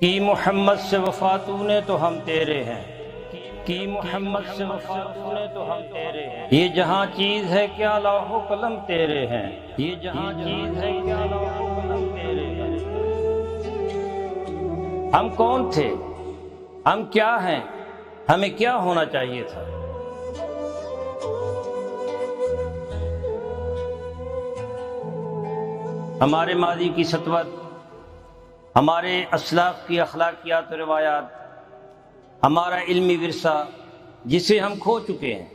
کی محمد سے وفا تو نے تو ہم تیرے ہیں، کی محمد سے وفا تو نے تو ہم تیرے ہیں، یہ جہاں چیز ہے کیا لوح و قلم تیرے ہیں، یہ جہاں چیز ہے کیا لوح و قلم تیرے ہیں۔ ہم کون تھے، ہم کیا ہیں، ہمیں کیا ہونا چاہیے تھا؟ ہمارے ماضی کی سطوت، ہمارے اسلاف کی اخلاقیات و روایات، ہمارا علمی ورثہ جسے ہم کھو چکے ہیں،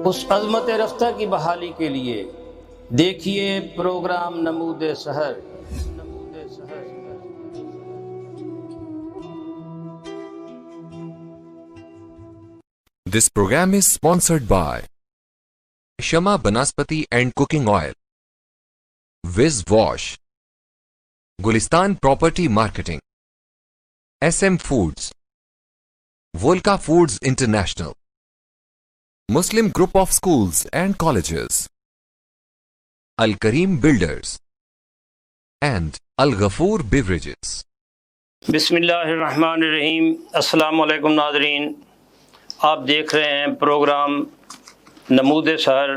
اس عظمت رفتہ کی بحالی کے لیے دیکھیے پروگرام نمود سحر۔ This program is sponsored by Shama Banaspati and Cooking Oil, Wiz Wash, Gulistan Property Marketing, SM Foods, Volca Foods International, Muslim Group of Schools and Colleges, Al Kareem Builders, and Al Ghafoor Beverages. بسم اللہ الرحمن الرحیم۔ السلام علیکم ناظرین، آپ دیکھ رہے ہیں پروگرام نمود سحر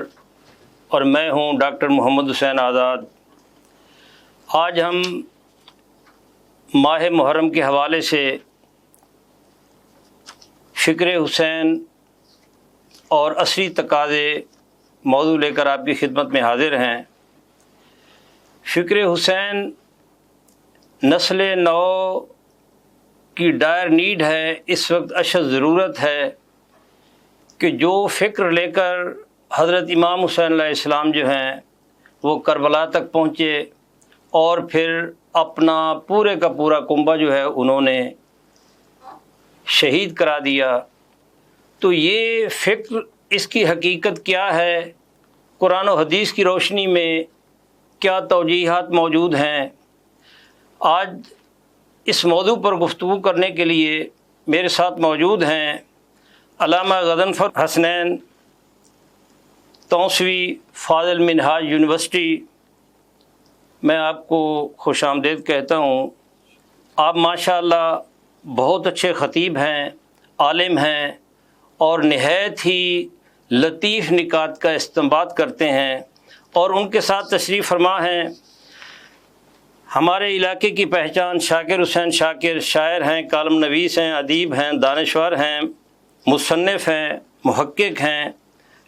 اور میں ہوں ڈاکٹر محمد حسین آزاد۔ آج ہم ماہ محرم کے حوالے سے فکر حسین اور عصری تقاضے موضوع لے کر آپ کی خدمت میں حاضر ہیں۔ فکر حسین نسل نو کی ڈائر نیڈ ہے، اس وقت اشد ضرورت ہے کہ جو فکر لے کر حضرت امام حسین علیہ السلام جو ہیں وہ کربلا تک پہنچے اور پھر اپنا پورے کا پورا کنبہ جو ہے انہوں نے شہید کرا دیا، تو یہ فکر، اس کی حقیقت کیا ہے، قرآن و حدیث کی روشنی میں کیا توجیہات موجود ہیں؟ آج اس موضوع پر گفتگو کرنے کے لیے میرے ساتھ موجود ہیں علامہ غضنفر حسنین توسوی، فاضل منہاج یونیورسٹی۔ میں آپ کو خوش آمدید کہتا ہوں۔ آپ ماشاءاللہ بہت اچھے خطیب ہیں، عالم ہیں اور نہایت ہی لطیف نکات کا استنباط کرتے ہیں، اور ان کے ساتھ تشریف فرما ہیں ہمارے علاقے کی پہچان شاکر حسین شاکر، شاعر ہیں، کالم نویس ہیں، ادیب ہیں، دانشور ہیں، مصنف ہیں، محقق ہیں،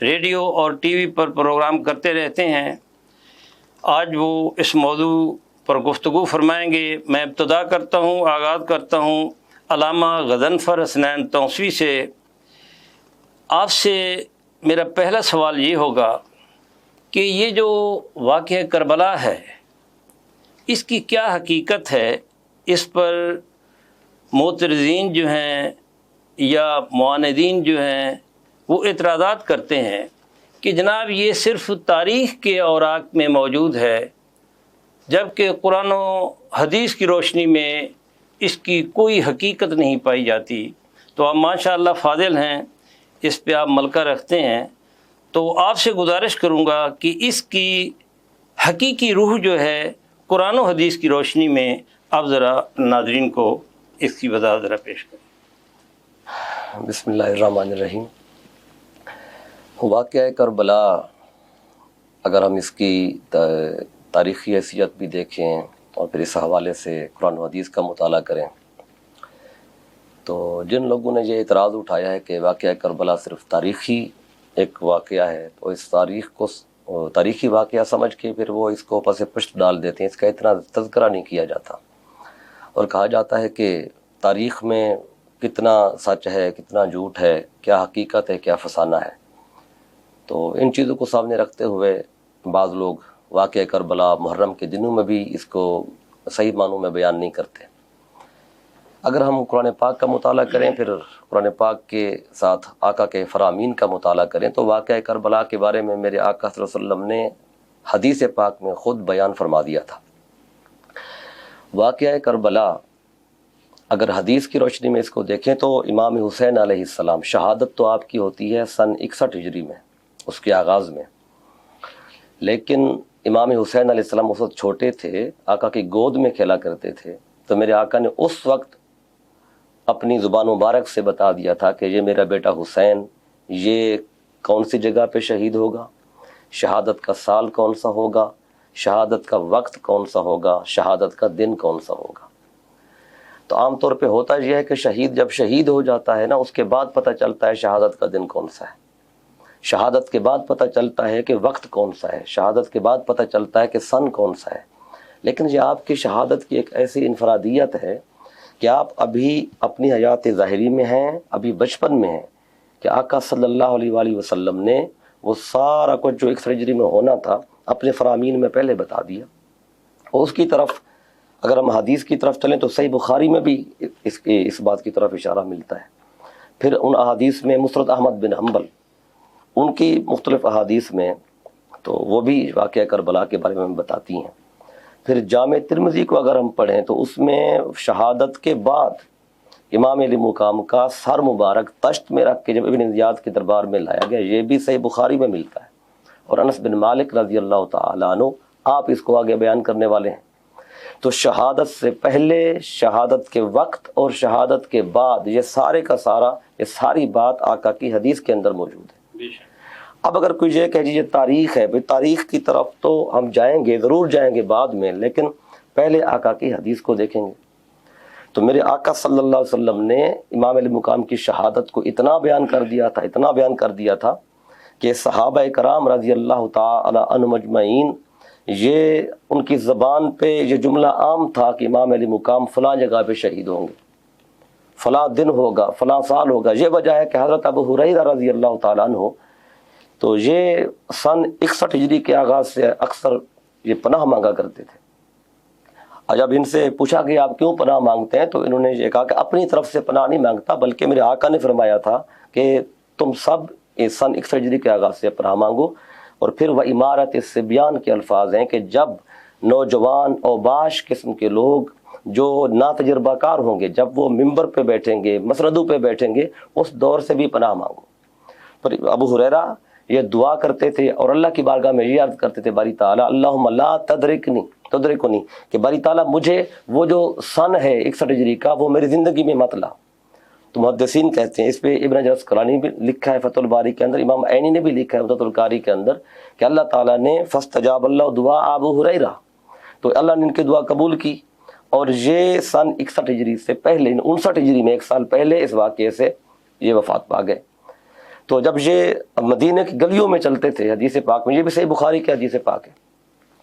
ریڈیو اور ٹی وی پر پروگرام کرتے رہتے ہیں۔ آج وہ اس موضوع پر گفتگو فرمائیں گے۔ میں ابتدا کرتا ہوں، آغاز کرتا ہوں علامہ غضنفر حسنین توسوی سے۔ آپ سے میرا پہلا سوال یہ ہوگا کہ یہ جو واقعہ کربلا ہے اس کی کیا حقیقت ہے؟ اس پر معترضین جو ہیں یا معاندین جو ہیں وہ اعتراضات کرتے ہیں کہ جناب یہ صرف تاریخ کے اوراق میں موجود ہے، جبکہ قرآن و حدیث کی روشنی میں اس کی کوئی حقیقت نہیں پائی جاتی۔ تو آپ ماشاءاللہ فاضل ہیں، اس پہ آپ ملکہ رکھتے ہیں، تو آپ سے گزارش کروں گا کہ اس کی حقیقی روح جو ہے قرآن و حدیث کی روشنی میں آپ ذرا ناظرین کو اس کی وضاحت ذرا پیش کریں۔ بسم اللہ الرحمن الرحیم۔ واقعہ کربلا اگر ہم اس کی تاریخی حیثیت بھی دیکھیں اور پھر اس حوالے سے قرآن و حدیث کا مطالعہ کریں تو جن لوگوں نے یہ اعتراض اٹھایا ہے کہ واقعہ کربلا صرف تاریخی ایک واقعہ ہے، تو اس تاریخ کو تاریخی واقعہ سمجھ کے پھر وہ اس کو پس پشت ڈال دیتے ہیں، اس کا اتنا تذکرہ نہیں کیا جاتا، اور کہا جاتا ہے کہ تاریخ میں کتنا سچ ہے، کتنا جھوٹ ہے، کیا حقیقت ہے، کیا فسانہ ہے۔ تو ان چیزوں کو سامنے رکھتے ہوئے بعض لوگ واقعہ کربلا محرم کے دنوں میں بھی اس کو صحیح معنوں میں بیان نہیں کرتے۔ اگر ہم قرآن پاک کا مطالعہ کریں، پھر قرآن پاک کے ساتھ آقا کے فرامین کا مطالعہ کریں، تو واقعہ کربلا کے بارے میں میرے آقا صلی اللہ علیہ وسلم نے حدیث پاک میں خود بیان فرما دیا تھا۔ واقعہ کربلا اگر حدیث کی روشنی میں اس کو دیکھیں تو امام حسین علیہ السلام، شہادت تو آپ کی ہوتی ہے سن 61 ہجری میں، اس کے آغاز میں، لیکن امام حسین علیہ السلام اس وقت چھوٹے تھے، آقا کی گود میں کھیلا کرتے تھے، تو میرے آقا نے اس وقت اپنی زبان مبارک سے بتا دیا تھا کہ یہ میرا بیٹا حسین یہ کون سی جگہ پہ شہید ہوگا، شہادت کا سال کون سا ہوگا، شہادت کا وقت کون سا ہوگا، شہادت کا دن کون سا ہوگا۔ تو عام طور پہ ہوتا یہ ہے کہ شہید جب شہید ہو جاتا ہے نا، اس کے بعد پتہ چلتا ہے شہادت کا دن کون سا ہے، شہادت کے بعد پتہ چلتا ہے کہ وقت کون سا ہے، شہادت کے بعد پتہ چلتا ہے کہ سن کون سا ہے۔ لیکن یہ آپ کی شہادت کی ایک ایسی انفرادیت ہے کہ آپ ابھی اپنی حیات ظاہری میں ہیں، ابھی بچپن میں ہیں، کہ آقا صلی اللہ علیہ وآلہ وسلم نے وہ سارا کچھ جو 1 ہجری میں ہونا تھا اپنے فرامین میں پہلے بتا دیا۔ اور اس کی طرف اگر ہم حدیث کی طرف چلیں تو صحیح بخاری میں بھی اس بات کی طرف اشارہ ملتا ہے۔ پھر ان احادیث میں مسند احمد بن حنبل ان کی مختلف احادیث میں تو وہ بھی واقعہ کربلا کے بارے میں بتاتی ہیں۔ پھر جامع ترمذی کو اگر ہم پڑھیں تو اس میں شہادت کے بعد امام علی مقام کا سر مبارک تشت میں رکھ کے جب ابن زیاد کے دربار میں لایا گیا، یہ بھی صحیح بخاری میں ملتا ہے۔ اور انس بن مالک رضی اللہ تعالیٰ عنہ آپ اس کو آگے بیان کرنے والے ہیں۔ تو شہادت سے پہلے، شہادت کے وقت اور شہادت کے بعد، یہ سارے کا سارا، یہ ساری بات آقا کی حدیث کے اندر موجود ہے۔ اب اگر کوئی یہ کہ جی یہ تاریخ ہے، تاریخ کی طرف تو ہم جائیں گے، ضرور جائیں گے بعد میں، لیکن پہلے آقا کی حدیث کو دیکھیں گے۔ تو میرے آقا صلی اللہ علیہ وسلم نے امام علی مقام کی شہادت کو اتنا بیان کر دیا تھا کہ صحابہ کرام رضی اللہ تعالی عنہم اجمعین، یہ ان کی زبان پہ یہ جملہ عام تھا کہ امام علی مقام فلاں جگہ پہ شہید ہوں گے، فلاں دن ہوگا، فلاں سال ہوگا۔ یہ وجہ ہے کہ حضرت ابو ہریرہ رضی اللہ تعالیٰ عنہ تو یہ سن 61 ہجری کے آغاز سے اکثر یہ پناہ مانگا کرتے تھے۔ اور جب ان سے پوچھا کہ آپ کیوں پناہ مانگتے ہیں تو انہوں نے یہ کہا کہ اپنی طرف سے پناہ نہیں مانگتا، بلکہ میرے آقا نے فرمایا تھا کہ تم سب سن 61 ہجری کے آغاز سے پناہ مانگو۔ اور پھر وہ عمارت الصبیان کے الفاظ ہیں کہ جب نوجوان اوباش قسم کے لوگ جو ناتجربہ کار ہوں گے، جب وہ ممبر پہ بیٹھیں گے، مسندوں پہ بیٹھیں گے، اس دور سے بھی پناہ مانگو۔ پر ابو ہریرہ یہ دعا کرتے تھے اور اللہ کی بارگاہ میں یہ عرض کرتے تھے، باری تعالیٰ اللہم لا تدرکنی کہ باری تعالیٰ مجھے وہ جو سن ہے 61 ہجری کا وہ میری زندگی میں مت لا۔ تو محدثین کہتے ہیں، اس پہ ابن حجر اسقلانی بھی لکھا ہے فتح الباری کے اندر، امام عینی نے بھی لکھا ہے فتح القاری کے اندر کہ اللہ تعالیٰ نے فاستجاب اللہ دعا ابو ہریرہ، تو اللہ نے ان کی دعا قبول کی۔ اور یہ سن 61 ہجری سے پہلے 59 ہجری میں 1 سال پہلے اس واقعے سے یہ وفات پا گئے۔ تو جب یہ مدینہ کی گلیوں میں چلتے تھے، حدیث پاک میں، یہ بھی صحیح بخاری کی حدیث پاک ہے،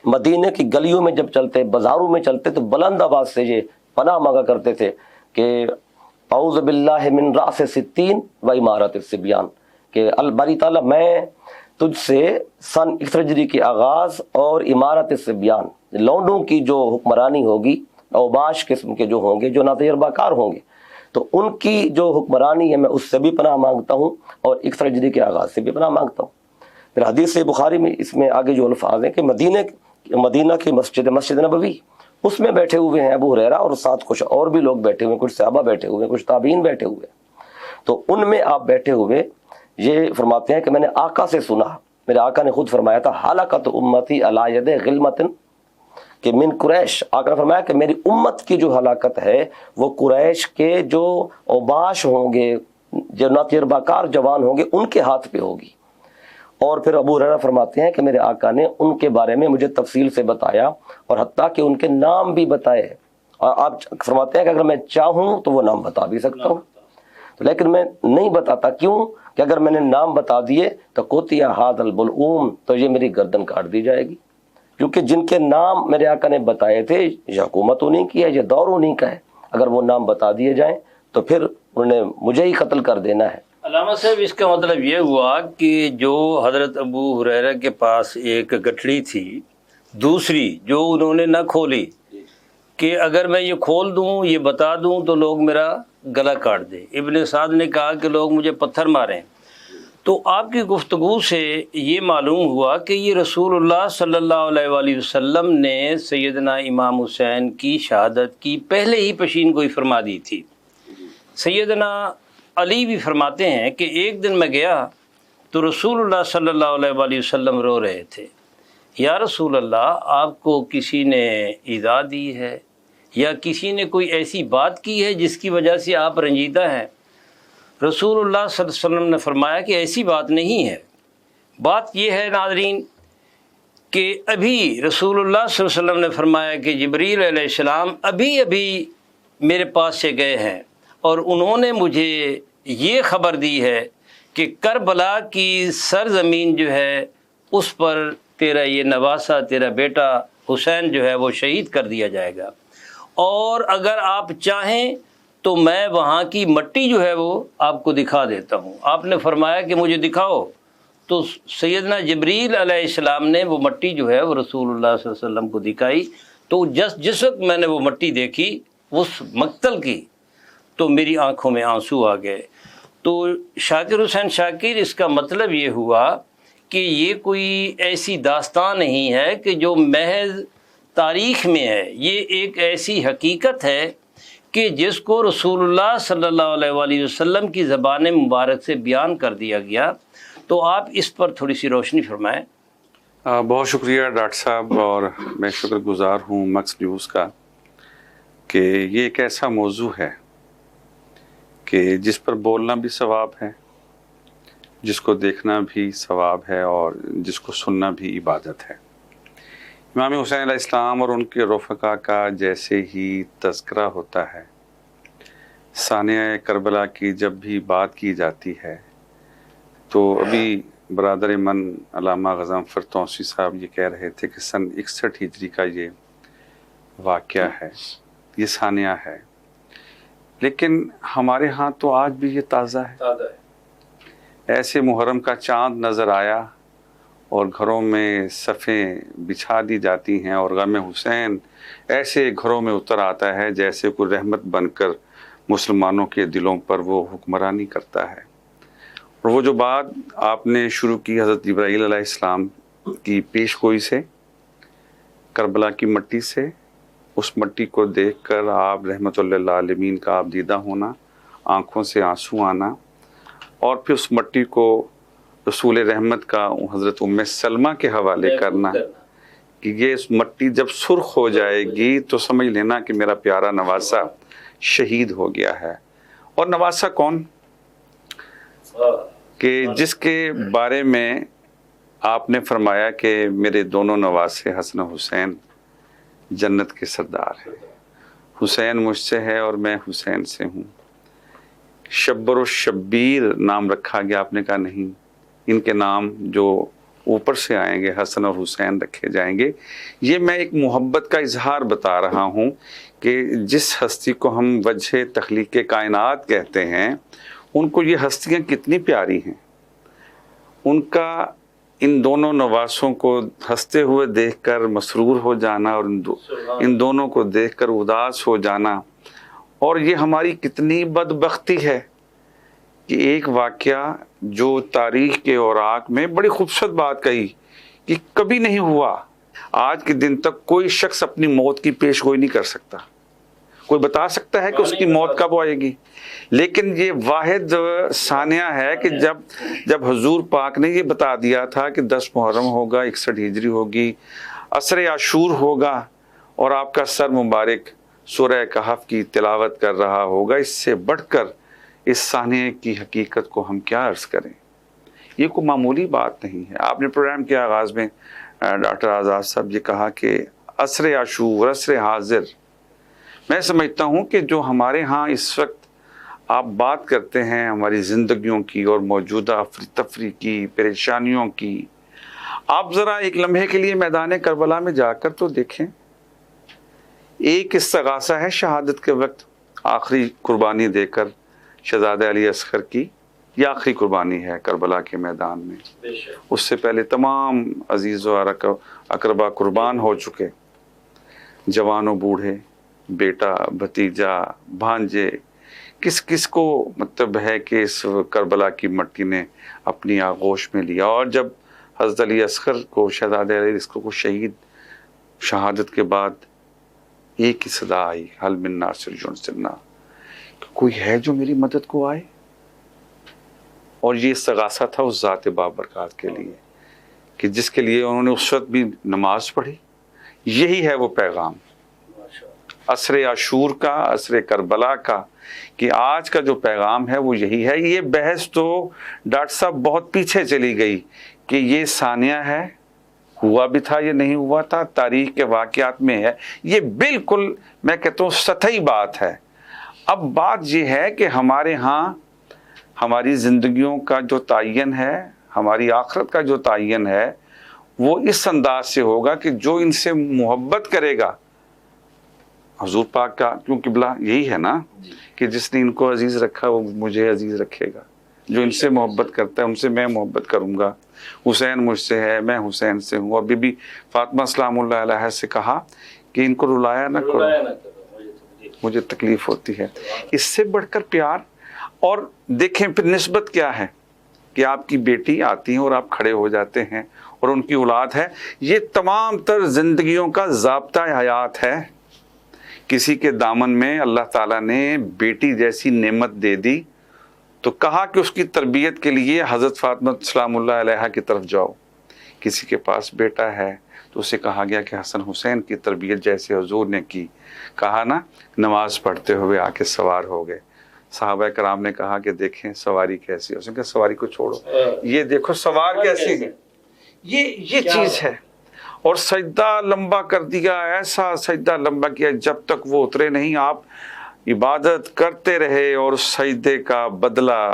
مدینہ کی گلیوں میں جب چلتے، بازاروں میں چلتے تو بلند آواز سے یہ پناہ مانگا کرتے تھے کہ اعوذ باللہ من رأس ستین و عمارت الصبیان، کہ باری تعالیٰ میں تجھ سے سن 61 ہجری کے آغاز اور عمارت الصبیان، لونڈوں کی جو حکمرانی ہوگی، اوباش قسم کے جو ہوں گے، جو ناتجربہ کار ہوں گے، تو ان کی جو حکمرانی ہے میں اس سے بھی پناہ مانگتا ہوں اور 61 ہجری کے آغاز سے بھی پناہ مانگتا ہوں۔ پھر حدیث بخاری میں اس میں آگے جو الفاظ ہیں کہ مدینہ کی مسجد نبوی، اس میں بیٹھے ہوئے ہیں ابو ہریرہ اور ساتھ کچھ اور بھی لوگ بیٹھے ہوئے ہیں، کچھ صحابہ بیٹھے ہوئے ہیں، کچھ تابعین بیٹھے ہوئے ہیں۔ تو ان میں آپ بیٹھے ہوئے یہ فرماتے ہیں کہ میں نے آقا سے سنا، میرے آقا نے خود فرمایا تھا ہلاکت امتی علی ید غلمۃ، کہ من قریش، آقا نے فرمایا کہ میری امت کی جو ہلاکت ہے وہ قریش کے جو اوباش ہوں گے، جو ناتجربہ کار جوان ہوں گے، ان کے ہاتھ پہ ہوگی۔ اور پھر ابو ہریرہ فرماتے ہیں کہ میرے آقا نے ان کے بارے میں مجھے تفصیل سے بتایا اور حتیٰ کہ ان کے نام بھی بتائے، اور آپ فرماتے ہیں کہ اگر میں چاہوں تو وہ نام بتا بھی سکتا ہوں، لیکن میں نہیں بتاتا، کیوں کہ اگر میں نے نام بتا دیے تو قطع ھذا البلعوم، تو یہ میری گردن کاٹ دی جائے گی، کیونکہ جن کے نام میرے آقا نے بتائے تھے یہ حکومت انہیں کی ہے، یہ دور انہیں کا ہے، اگر وہ نام بتا دیے جائیں تو پھر انہوں نے مجھے ہی قتل کر دینا ہے۔ علامہ صاحب اس کا مطلب یہ ہوا کہ جو حضرت ابو ہریرہ کے پاس ایک گٹھڑی تھی، دوسری جو انہوں نے نہ کھولی، کہ اگر میں یہ کھول دوں، یہ بتا دوں تو لوگ میرا گلا کاٹ دیں۔ ابن سعد نے کہا کہ لوگ مجھے پتھر ماریں۔ تو آپ کی گفتگو سے یہ معلوم ہوا کہ یہ رسول اللہ صلی اللہ علیہ وآلہ وسلم نے سیدنا امام حسین کی شہادت کی پہلے ہی پیشین گوئی فرما دی تھی۔ سیدنا علی بھی فرماتے ہیں کہ ایک دن میں گیا تو رسول اللہ صلی اللہ علیہ وآلہ وسلم رو رہے تھے، یا رسول اللہ آپ کو کسی نے ایذا دی ہے یا کسی نے کوئی ایسی بات کی ہے جس کی وجہ سے آپ رنجیدہ ہیں؟ رسول اللہ صلی اللہ علیہ وسلم نے فرمایا کہ ایسی بات نہیں ہے. بات یہ ہے ناظرین کہ ابھی رسول اللہ صلی اللہ علیہ وسلم نے فرمایا کہ جبریل علیہ السلام ابھی میرے پاس سے گئے ہیں اور انہوں نے مجھے یہ خبر دی ہے کہ کربلا کی سرزمین جو ہے اس پر تیرا یہ نواسہ تیرا بیٹا حسین جو ہے وہ شہید کر دیا جائے گا، اور اگر آپ چاہیں تو میں وہاں کی مٹی جو ہے وہ آپ کو دکھا دیتا ہوں. آپ نے فرمایا کہ مجھے دکھاؤ، تو سیدنا جبریل علیہ السلام نے وہ مٹی جو ہے وہ رسول اللہ صلی اللہ علیہ وسلم کو دکھائی. تو جس وقت میں نے وہ مٹی دیکھی اس مقتل کی تو میری آنکھوں میں آنسو آ گئے. تو شاکر حسین شاکر، اس کا مطلب یہ ہوا کہ یہ کوئی ایسی داستان نہیں ہے کہ جو محض تاریخ میں ہے، یہ ایک ایسی حقیقت ہے کہ جس کو رسول اللہ صلی اللہ علیہ وآلہ وسلم کی زبان مبارک سے بیان کر دیا گیا. تو آپ اس پر تھوڑی سی روشنی فرمائیں. بہت شکریہ ڈاکٹر صاحب، اور میں شکر گزار ہوں مکس نیوز کا کہ یہ ایک ایسا موضوع ہے کہ جس پر بولنا بھی ثواب ہے، جس کو دیکھنا بھی ثواب ہے، اور جس کو سننا بھی عبادت ہے. امام حسین علیہ السلام اور ان کے رفقا کا جیسے ہی تذکرہ ہوتا ہے، ثانیہ کربلا کی جب بھی بات کی جاتی ہے، تو ابھی برادر من علامہ غضنفر توسی صاحب یہ کہہ رہے تھے کہ سن 61 ہجری کا یہ واقعہ ہے، یہ ثانیہ ہے. لیکن ہمارے ہاں تو آج بھی یہ تازہ ہے. ایسے محرم کا چاند نظر آیا اور گھروں میں صفیں بچھا دی جاتی ہیں، اور غم حسین ایسے گھروں میں اتر آتا ہے جیسے کوئی رحمت بن کر مسلمانوں کے دلوں پر وہ حکمرانی کرتا ہے. اور وہ جو بات آپ نے شروع کی حضرت جبرائیل علیہ السلام کی پیش گوئی سے، کربلا کی مٹی سے، اس مٹی کو دیکھ کر آپ رحمت اللہ للعالمین کا آپ دیدہ ہونا، آنکھوں سے آنسو آنا، اور پھر اس مٹی کو رسول رحمت کا حضرت ام سلمہ کے حوالے کرنا کہ یہ اس مٹی جب سرخ ہو جائے گی تو سمجھ لینا کہ میرا پیارا نواسہ شہید ہو گیا ہے. اور نواسہ کون؟ کہ جس کے بارے میں آپ نے فرمایا کہ میرے دونوں نواسے حسن و حسین جنت کے سردار ہیں. حسین مجھ سے ہے اور میں حسین سے ہوں. شبر و شبیر نام رکھا گیا، آپ نے کہا نہیں، ان کے نام جو اوپر سے آئیں گے حسن اور حسین رکھے جائیں گے. یہ میں ایک محبت کا اظہار بتا رہا ہوں کہ جس ہستی کو ہم وجہ تخلیق کائنات کہتے ہیں، ان کو یہ ہستیاں کتنی پیاری ہیں. ان کا ان دونوں نواسوں کو ہنستے ہوئے دیکھ کر مسرور ہو جانا، اور ان دونوں کو دیکھ کر اداس ہو جانا. اور یہ ہماری کتنی بدبختی ہے کہ ایک واقعہ جو تاریخ کے اوراق میں بڑی خوبصورت بات کہی کہ کبھی نہیں ہوا، آج کے دن تک کوئی شخص اپنی موت کی پیش گوئی نہیں کر سکتا. کوئی بتا سکتا ہے کہ اس کی موت کب آئے گی، لیکن یہ واحد ثانیہ ہے کہ جب حضور پاک نے یہ بتا دیا تھا کہ 10 محرم ہوگا، 61 ہجری ہوگی، عصر عاشور ہوگا، اور آپ کا سر مبارک سورہ کہف کی تلاوت کر رہا ہوگا، اس سے بڑھ کر اس ثانیہ کی حقیقت کو ہم کیا عرض کریں. یہ کوئی معمولی بات نہیں ہے. آپ نے پروگرام کے آغاز میں ڈاکٹر آزاد صاحب یہ کہا کہ عصر عاشور، عصر حاضر. میں سمجھتا ہوں کہ جو ہمارے ہاں اس وقت آپ بات کرتے ہیں ہماری زندگیوں کی اور موجودہ افرتفری کی، پریشانیوں کی، آپ ذرا ایک لمحے کے لیے میدان کربلا میں جا کر تو دیکھیں. ایک استغاثہ ہے شہادت کے وقت، آخری قربانی دے کر شہزادہ علی اصغر کی، یہ آخری قربانی ہے کربلا کے میدان میں. اس سے پہلے تمام عزیز و اقربا قربان ہو چکے، جوان و بوڑھے، بیٹا، بھتیجا، بھانجے، کس کو مطلب ہے کہ اس کربلا کی مٹی نے اپنی آغوش میں لیا. اور جب حضرت علی اصغر کو، شہزادہ علی اصغر کو شہید شہادت کے بعد ایک ہی صدا آئی، حل من ناصر ینصرنا، کوئی ہے جو میری مدد کو آئے. اور یہ استغاثہ تھا اس ذات بابرکات کے لیے کہ جس کے لیے انہوں نے اس وقت بھی نماز پڑھی. یہی ہے وہ پیغام عصر عاشور کا، عصر کربلا کا، کہ آج کا جو پیغام ہے وہ یہی ہے. یہ بحث تو ڈاکٹر صاحب بہت پیچھے چلی گئی کہ یہ ثانیہ ہے، ہوا بھی تھا، یہ نہیں ہوا تھا، تاریخ کے واقعات میں ہے. یہ بالکل میں کہتا ہوں سطحی بات ہے. اب بات یہ ہے کہ ہمارے ہاں ہماری زندگیوں کا جو تعین ہے، ہماری آخرت کا جو تعین ہے، وہ اس انداز سے ہوگا کہ جو ان سے محبت کرے گا، حضور پاک کا کیوں قبلہ یہی ہے نا کہ جس نے ان کو عزیز رکھا وہ مجھے عزیز رکھے گا. جو ان سے محبت کرتا ہے ان سے میں محبت کروں گا. حسین مجھ سے ہے، میں حسین سے ہوں. اور بی بی فاطمہ سلام اللہ علیہ سے کہا کہ ان کو رلایا نہ کرو، مجھے تکلیف ہوتی ہے. اس سے بڑھ کر پیار. اور دیکھیں پھر نسبت کیا ہے کہ آپ کی بیٹی آتی ہیں اور آپ کھڑے ہو جاتے ہیں اور ان کی اولاد ہے. یہ تمام تر زندگیوں کا ضابطہ حیات ہے. کسی کے دامن میں اللہ تعالیٰ نے بیٹی جیسی نعمت دے دی تو کہا کہ اس کی تربیت کے لیے حضرت فاطمہ سلام اللہ علیہ کی طرف جاؤ. کسی کے پاس بیٹا ہے تو اسے کہا گیا کہ حسن حسین کی تربیت جیسے حضور نے کی. کہا نا نماز پڑھتے ہوئے آ کے سوار ہو گئے. صحابہ کرام نے کہا کہ دیکھیں سواری کیسی ہے. اس نے کہا سواری کو چھوڑو، یہ دیکھو سوار کیسی ہے. یہ چیز ہے. اور سجدہ لمبا کر دیا، ایسا سجدہ لمبا کیا جب تک وہ اترے نہیں. آپ عبادت کرتے رہے اور سجدے کا بدلہ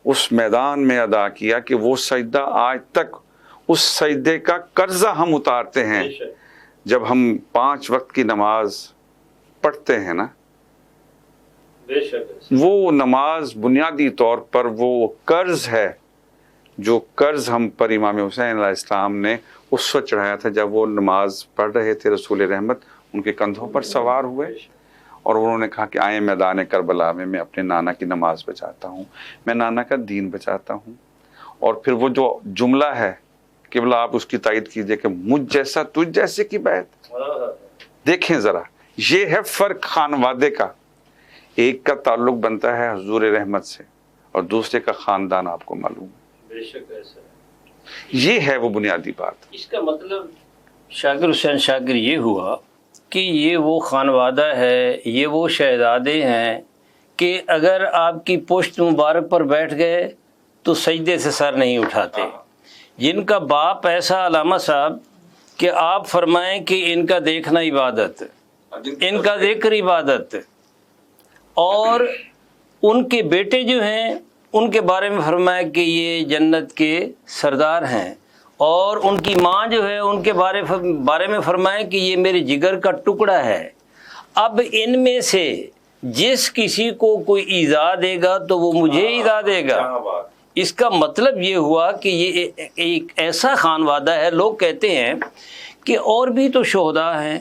اس میدان میں ادا کیا کہ وہ سجدہ آج تک اس سجدے کا قرضہ ہم اتارتے ہیں. جب ہم 5 وقت کی نماز پڑھتے ہیں نا، وہ نماز بنیادی طور پر وہ قرض ہے جو قرض ہم پر امام حسین علیہ السلام نے اس وقت چڑھایا تھا جب وہ نماز پڑھ رہے تھے. رسول رحمت ان کے کندھوں پر سوار ہوئے اور انہوں نے کہا کہ آئیں میدان کربلا میں اپنے نانا کی نماز بچاتا ہوں، میں نانا کا دین بچاتا ہوں. اور پھر وہ جو جملہ ہے قبلہ آپ اس کی تائید کیجئے کہ مجھ جیسا تجھ جیسے کی بیعت. دیکھیں ذرا، یہ ہے فرق خانوادے کا. ایک کا تعلق بنتا ہے حضور رحمت سے اور دوسرے کا خاندان آپ کو معلوم ہے. بے شک ایسا ہے. یہ ہے وہ بنیادی بات. اس کا مطلب شاکر حسین شاکر یہ ہوا کہ یہ وہ خانوادہ ہے، یہ وہ شہزادے ہیں کہ اگر آپ کی پشت مبارک پر بیٹھ گئے تو سجدے سے سر نہیں اٹھاتے. جن کا باپ ایسا علامہ صاحب کہ آپ فرمائیں کہ ان کا دیکھنا عبادت، ان کا ذکر عبادت، اور ان کے بیٹے جو ہیں ان کے بارے میں فرمایا کہ یہ جنت کے سردار ہیں، اور ان کی ماں جو ہے ان کے بارے میں فرمایا کہ یہ میرے جگر کا ٹکڑا ہے. اب ان میں سے جس کسی کو کوئی ایذا دے گا تو وہ مجھے ایذا دے گا. اس کا مطلب یہ ہوا کہ یہ ایک ایسا خانوادہ ہے. لوگ کہتے ہیں کہ اور بھی تو شہداء ہیں،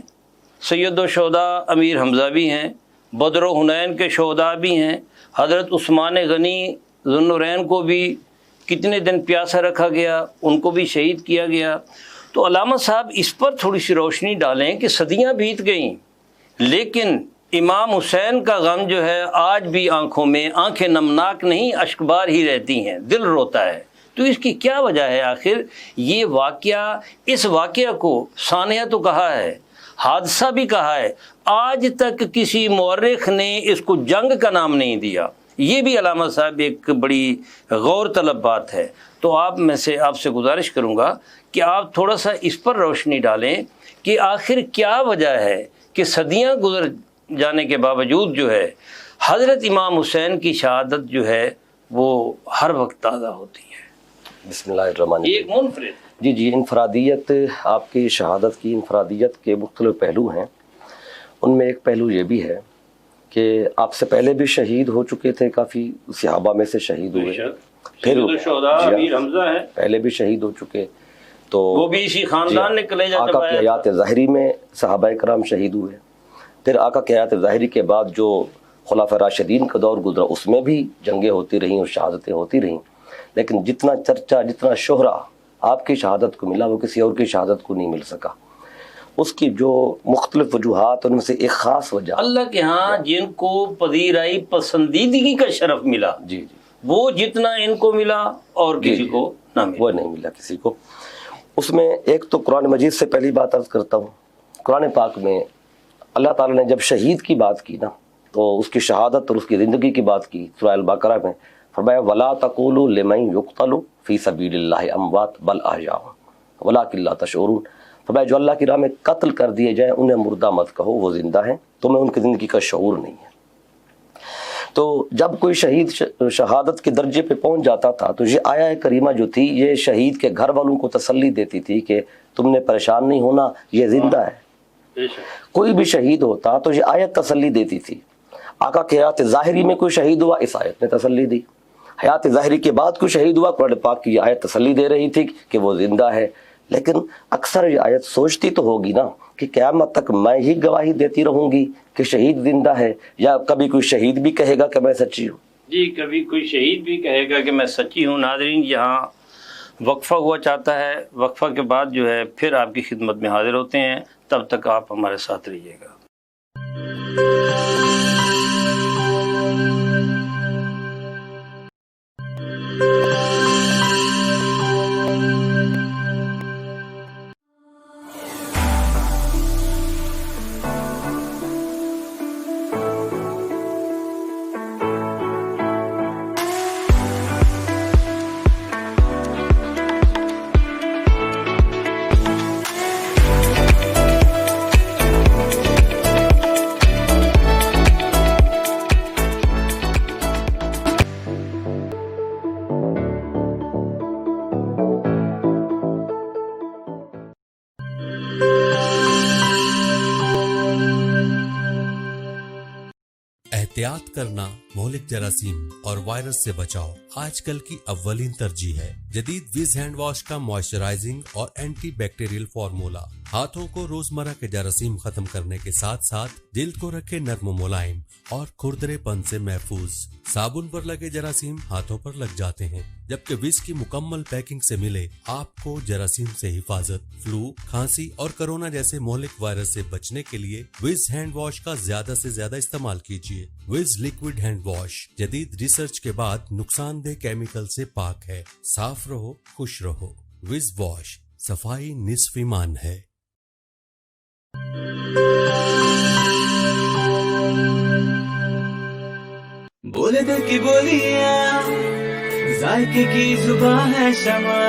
سید الشہداء امیر حمزہ بھی ہیں، بدر و حنین کے شہداء بھی ہیں، حضرت عثمان غنی ذوالنورین کو بھی کتنے دن پیاسا رکھا گیا، ان کو بھی شہید کیا گیا. تو علامہ صاحب اس پر تھوڑی سی روشنی ڈالیں کہ صدیاں بیت گئیں لیکن امام حسین کا غم جو ہے آج بھی آنکھوں میں آنکھیں نمناک نہیں اشکبار ہی رہتی ہیں، دل روتا ہے. تو اس کی کیا وجہ ہے؟ آخر یہ واقعہ، اس واقعہ کو ثانیہ تو کہا ہے، حادثہ بھی کہا ہے، آج تک کسی مورخ نے اس کو جنگ کا نام نہیں دیا. یہ بھی علامہ صاحب ایک بڑی غور طلب بات ہے. تو آپ سے گزارش کروں گا کہ آپ تھوڑا سا اس پر روشنی ڈالیں کہ آخر کیا وجہ ہے کہ صدیاں گزر جانے کے باوجود جو ہے حضرت امام حسین کی شہادت جو ہے وہ ہر وقت تازہ ہوتی ہے. بسم اللہ الرحمن الرحیم. ایک منفرد جی انفرادیت، آپ کی شہادت کی انفرادیت کے مختلف پہلو ہیں. ان میں ایک پہلو یہ بھی ہے کہ آپ سے پہلے بھی شہید ہو چکے تھے، کافی صحابہ میں سے شہید ہوئے، پھر امیر حمزہ ہیں پہلے بھی شہید ہو چکے، تو وہ بھی اسی خاندان نے کلیجہ آقا کی حیات ظاہری میں صحابہ کرام شہید ہوئے. پھر آقا کی حیات ظاہری کے بعد جو خلفاء راشدین کا دور گزرا اس میں بھی جنگیں ہوتی رہیں اور شہادتیں ہوتی رہیں، لیکن جتنا چرچا، جتنا شہرہ آپ کی شہادت کو ملا وہ کسی اور کی شہادت کو نہیں مل سکا. اس کی جو مختلف وجوہات ان میں سے ایک خاص وجہ، اللہ کے ہاں جن کو پذیرائی پسندیدگی کا شرف ملا، جی وہ جتنا ان کو ملا اور کسی کو نہ ملا، وہ نہیں ملا کسی کو. اس میں ایک تو قرآن مجید سے پہلی بات عرض کرتا ہوں. قرآن پاک میں اللہ تعالیٰ نے جب شہید کی بات کی نا تو اس کی شہادت اور اس کی زندگی کی بات کی. سورہ البقرہ میں فرمایا وَلَا تَقُولُوا لِمَن يُقْتَلُ فِي سَبِيلِ اللَّهِ أَمْوَاتٌ بَلْ أَحْيَاءٌ وَلَٰكِن لَّا تَشْعُرُونَ. فرمایا جو اللہ کی راہ میں قتل کر دیے جائیں انہیں مردہ مت کہو، وہ زندہ ہیں، تمہیں ان کی زندگی کا شعور نہیں ہے. تو جب کوئی شہید شہادت کے درجے پہ پہنچ جاتا تھا تو یہ آیہ کریمہ جو تھی یہ شہید کے گھر والوں کو تسلی دیتی تھی کہ تم نے پریشان نہیں ہونا، یہ زندہ ہے. کوئی بھی شہید ہوتا تو یہ آیت تسلی دیتی تھی. آقا کے حیات ظاہری میں کوئی شہید ہوا، اس آیت نے تسلی دی. حیات ظاہری کے بعد کوئی شہید ہوا، قرآن پاک کی یہ آیت تسلی دے رہی تھی کہ وہ زندہ ہے. لیکن اکثر یہ آیت سوچتی تو ہوگی نا کہ قیامت تک میں ہی گواہی دیتی رہوں گی کہ شہید زندہ ہے، یا کبھی کوئی شہید بھی کہے گا کہ میں سچی ہوں. جی کبھی کوئی شہید بھی کہے گا کہ میں سچی ہوں. ناظرین یہاں وقفہ ہوا چاہتا ہے، وقفہ کے بعد جو ہے پھر آپ کی خدمت میں حاضر ہوتے ہیں. تب تک آپ ہمارے ساتھ رہیے گا. احتیاط کرنا، مہلک جراثیم اور وائرس سے بچاؤ آج کل کی اولین ترجیح ہے. جدید ویز ہینڈ واش کا موئسچرائزنگ اور اینٹی بیکٹیریل فارمولا ہاتھوں کو روزمرہ کے جراثیم ختم کرنے کے ساتھ ساتھ جلد کو رکھے نرم و ملائم اور کھردرے پن سے محفوظ. صابن پر لگے جراثیم ہاتھوں پر لگ جاتے ہیں، جبکہ ویز کی مکمل پیکنگ سے ملے آپ کو جراثیم سے حفاظت. فلو، کھانسی اور کرونا جیسے مہلک وائرس سے بچنے کے لیے ویز ہینڈ واش کا زیادہ سے زیادہ استعمال کیجیے. ویز لیکوڈ ہینڈ واش جدید ریسرچ کے بعد نقصان دہ کیمیکل سے پاک ہے. صاف رہو، خوش رہو. ویز واش، صفائی نصف ایمان ہے. بولے دل کی بولیاں، ذائقے کی زبان ہے شمع.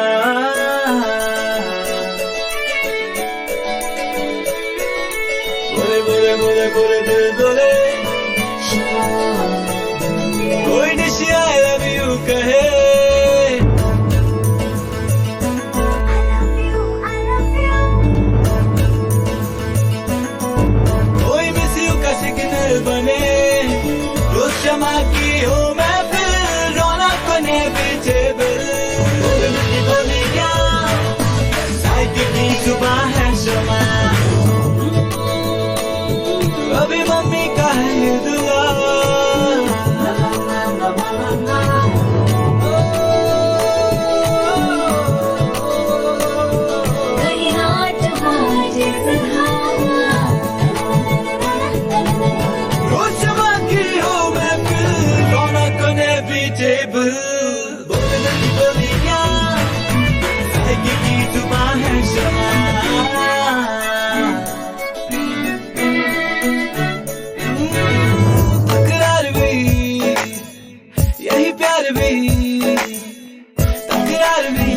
بولے بولے بولے بولے دل بولے، کوئی نشی آئی لو یو کہے. کوئی مس یو کا سگنل بنے، روز شمع کی ہو میں پھر رونق بنے پیچھے بل. بولے دل کی بولیاں، ذائقے کی زبان ہے شمع. ابھی ممی کا ہے یہ دعا، روز شمع کی ہو میں پھر رونق بنے پیچھے بل. بولے دل کی بولیاں، ذائقے کی زبان ہے شمع. تکرار بھی یہی پیار بھی، تکرار بھی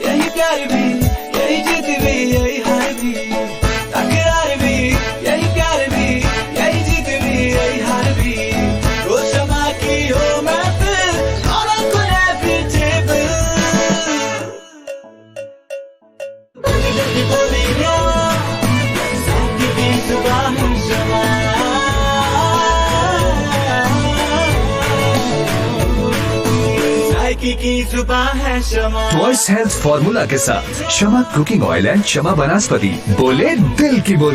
یہی پیار بھی، یہی جیت بھی یہی ہار بھی. تکرار بھی یہی پیار بھی، یہی جیت بھی یہی ہار بھی. روز شمع کی ہو میں پھر رونق بنے پیچھے بل. بولے دل کی بولیاں، ذائقے کی زبان ہے شمع. ذائقے کی زبان ہے شمع. وائس ہیلتھ فارمولا کے ساتھ شمع کوکنگ آئل اینڈ شمع بناسپتی. بولے دل کی بولی.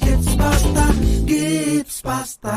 Gibbs pasta, Gibbs pasta.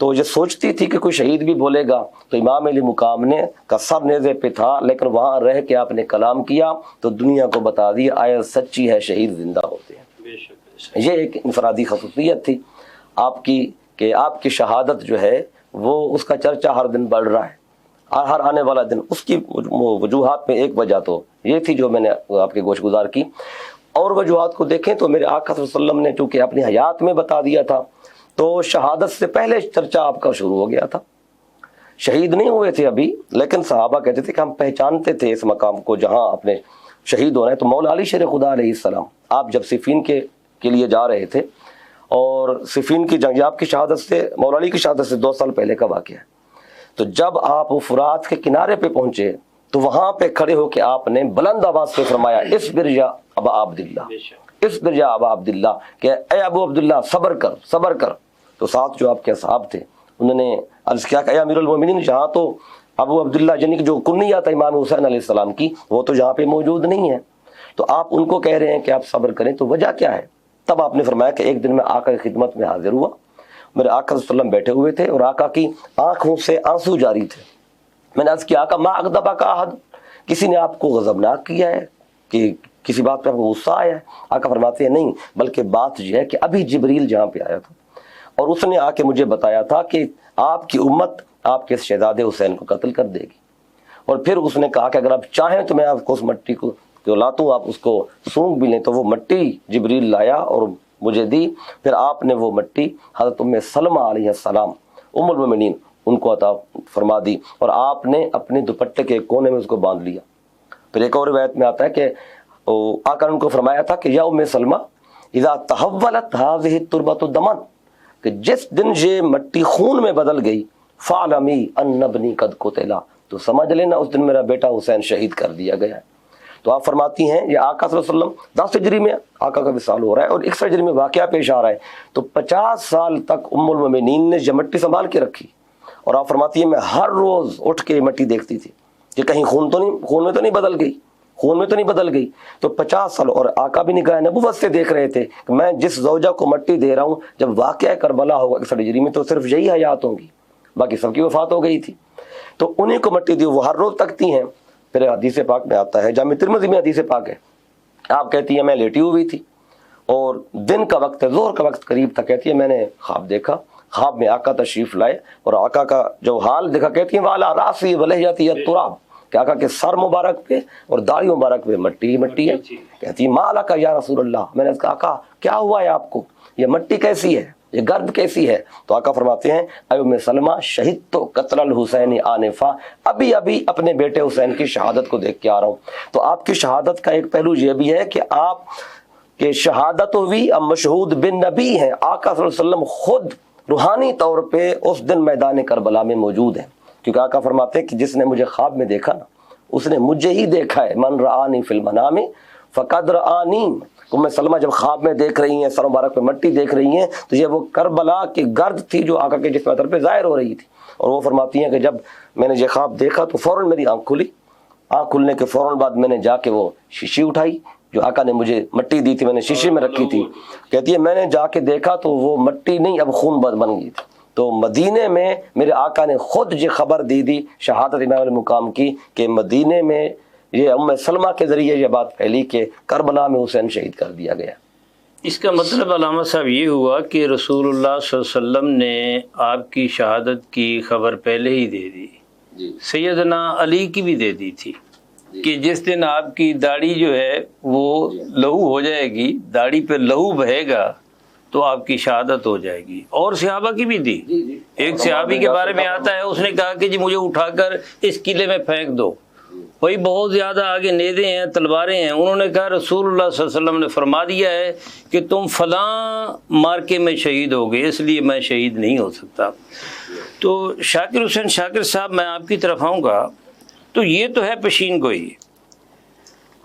تو یہ سوچتی تھی کہ کوئی شہید بھی بولے گا تو امام علی مقام نے کا سر نیزے پہ تھا، لیکن وہاں رہ کے آپ نے کلام کیا تو دنیا کو بتا دیا آیت سچی ہے، شہید زندہ ہوتے ہیں۔ یہ ایک انفرادی خصوصیت تھی آپ کی کہ آپ کی شہادت جو ہے وہ اس کا چرچا ہر دن بڑھ رہا ہے، ہر آنے والا دن۔ اس کی وجوہات میں ایک وجہ تو یہ تھی جو میں نے آپ کے گوش گزار کی، اور وجوہات کو دیکھیں تو میرے آقا صلی اللہ علیہ وسلم نے چونکہ اپنی حیات میں بتا دیا تھا تو شہادت سے پہلے چرچا آپ کا شروع ہو گیا تھا۔ شہید نہیں ہوئے تھے ابھی، لیکن صحابہ کہتے تھے کہ ہم پہچانتے تھے اس مقام کو جہاں اپنے شہید ہونا ہے۔ تو مولا علی شیر خدا علیہ السلام آپ جب صفین کے لیے جا رہے تھے، اور صفین کی جنگ آپ کی شہادت سے، مولا علی کی شہادت سے 2 سال پہلے کا واقعہ ہے، تو جب آپ فرات کے کنارے پہ پہنچے تو وہاں پہ کھڑے ہو کے آپ نے بلند آواز سے فرمایا اصبر یا ابا عبداللہ، اصبر یا ابا عبداللہ، کہ اے ابو عبداللہ صبر کر صبر کر۔ تو ساتھ جو آپ کے اصحاب تھے انہوں نے عرض کیا کہ اے امیر المومنین، جہاں تو ابو عبداللہ یعنی کہ جو کنیہ تھا امام حسین علیہ السلام کی، وہ تو جہاں پہ موجود نہیں ہے، تو آپ ان کو کہہ رہے ہیں کہ آپ صبر کریں، تو وجہ کیا ہے؟ تب آپ نے فرمایا کہ ایک دن میں آقا کی خدمت میں حاضر ہوا، میرے آقا صلی اللہ علیہ وسلم بیٹھے ہوئے تھے اور آقا کی آنکھوں سے آنسو جاری تھے۔ میں نے عرض کیا آقا ما اغضبک احد، کسی نے آپ کو غضبناک کیا ہے کہ کسی بات پہ آپ کو غصہ آیا ہے؟ آقا فرماتے ہیں نہیں، بلکہ بات یہ ہے کہ ابھی جبریل جہاں پہ آیا تھا اور اس نے آ کے مجھے بتایا تھا کہ آپ کی امت آپ کے شہزادے حسین کو قتل کر دے گی، اور پھر اس نے کہا کہ اگر آپ چاہیں تو میں آپ کو اس مٹی کو لاتا ہوں، آپ اس کو سونگ بھی لیں۔ تو وہ مٹی جبریل لایا اور مجھے دی، پھر آپ نے وہ مٹی حضرت ام سلمہ علیہ السلام ام المومنین ان کو عطا فرما دی، اور آپ نے اپنے دوپٹے کے کونے میں اس کو باندھ لیا۔ پھر ایک اور روایت میں آتا ہے کہ آقا نے ان کو فرمایا تھا کہ یا ام سلمہ اذا تحولت هذه التربة دما، کہ جس دن یہ مٹی خون میں بدل گئی، فعلمی ان ابنی قد قتل، تو سمجھ لینا اس دن میرا بیٹا حسین شہید کر دیا گیا ہے۔ تو آپ فرماتی ہیں یہ آقا صلی اللہ علیہ وسلم 10 ہجری میں آقا کا وصال ہو رہا ہے اور 61 ہجری میں واقعہ پیش آ رہا ہے، تو 50 سال تک ام المومنین نے یہ مٹی سنبھال کے رکھی، اور آپ فرماتی ہیں میں ہر روز اٹھ کے یہ مٹی دیکھتی تھی کہ کہیں خون میں تو نہیں بدل گئی۔ تو 50 سال، اور آقا بھی نگاہ نبوت سے دیکھ رہے تھے کہ میں جس زوجہ کو مٹی دے رہا ہوں جب واقعہ کربلا ہوگا 61 ہجری میں تو صرف یہی حیات ہوں گی، باقی سب کی وفات ہو گئی تھی، تو انہیں کو مٹی دی، وہ ہر روز تکتی ہیں۔ پھر حدیث پاک میں آتا ہے، جامع ترمذی میں حدیث پاک ہے، آپ کہتی ہیں میں لیٹی ہوئی تھی اور دن کا وقت ہے، ظہر کا وقت قریب تھا، کہتی ہے میں نے خواب دیکھا، خواب میں آقا تشریف لائے اور آقا کا جو حال دیکھا، کہتی ہیں والا راسی ولحیتی التراب، کہ آقا کے سر مبارک پہ اور داڑھی مبارک پہ مٹی ہے۔ کہتی ہے ما لک یا رسول اللہ، میں نے کہا آقا کیا ہوا ہے آپ کو، یہ مٹی کیسی ہے، یہ گرد کیسی ہے؟ تو آقا فرماتے ہیں اے ام سلمہ شہید تو قتل الحسین آنفا، ابھی اپنے بیٹے حسین کی شہادت کو دیکھ کے آ رہا ہوں۔ تو آپ کی شہادت کا ایک پہلو یہ بھی ہے کہ آپ کے شہادت ہوئی، اب مشہود بن نبی ہیں، آقا صلی اللہ علیہ وسلم خود روحانی طور پہ اس دن میدان کربلا میں موجود ہیں، کیونکہ آقا فرماتے ہیں کہ جس نے مجھے خواب میں دیکھا نا اس نے مجھے ہی دیکھا ہے، من رآنی فی المنام فقد رآنی۔ ام سلمہ جب خواب میں دیکھ رہی ہیں، سر مبارک پہ مٹی دیکھ رہی ہیں، تو یہ وہ کربلا کی گرد تھی جو آقا کے جسم پہ ظاہر ہو رہی تھی، اور وہ فرماتی ہیں کہ جب میں نے یہ خواب دیکھا تو فوراً میری آنکھ کھلی، آنکھ کھلنے کے فوراً بعد میں نے جا کے وہ شیشی اٹھائی جو آقا نے مجھے مٹی دی تھی، میں نے شیشے میں رکھی تھی، کہتی ہے میں نے جا کے دیکھا تو وہ مٹی نہیں اب خون بن گئی تھی۔ تو مدینے میں میرے آقا نے خود یہ خبر دی شہادت امام المقام کی کہ مدینے میں یہ ام سلمہ کے ذریعے یہ بات پھیلی کہ کربلا میں حسین شہید کر دیا گیا۔ اس کا مطلب علامہ صاحب یہ ہوا کہ رسول اللہ صلی اللہ علیہ وسلم نے آپ کی شہادت کی خبر پہلے ہی دے دی، سیدنا علی کی بھی دے دی تھی کہ جس دن آپ کی داڑھی جو ہے وہ لہو ہو جائے گی، داڑھی پہ لہو بہے گا تو آپ کی شہادت ہو جائے گی، اور صحابہ کی بھی دی۔ ایک صحابی کے بارے میں آتا ہے اس نے کہا کہ جی مجھے اٹھا کر اس قلعے میں پھینک دو، وہی بہت زیادہ آگے نیزے ہیں تلواریں ہیں، انہوں نے کہا رسول اللہ صلی اللہ علیہ وسلم نے فرما دیا ہے کہ تم فلاں مارکے میں شہید ہو گئے، اس لیے میں شہید نہیں ہو سکتا۔ تو شاکر حسین شاکر صاحب میں آپ کی طرف آؤں گا، تو یہ تو ہے پیشین گوئی،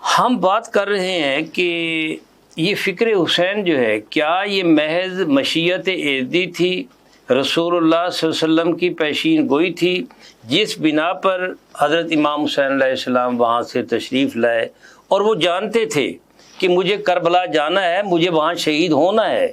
ہم بات کر رہے ہیں کہ یہ فکر حسین جو ہے کیا یہ محض مشیت ایزدی تھی، رسول اللہ صلی اللہ علیہ وسلم کی پیشین گوئی تھی جس بنا پر حضرت امام حسین علیہ السلام وہاں سے تشریف لائے، اور وہ جانتے تھے کہ مجھے کربلا جانا ہے، مجھے وہاں شہید ہونا ہے،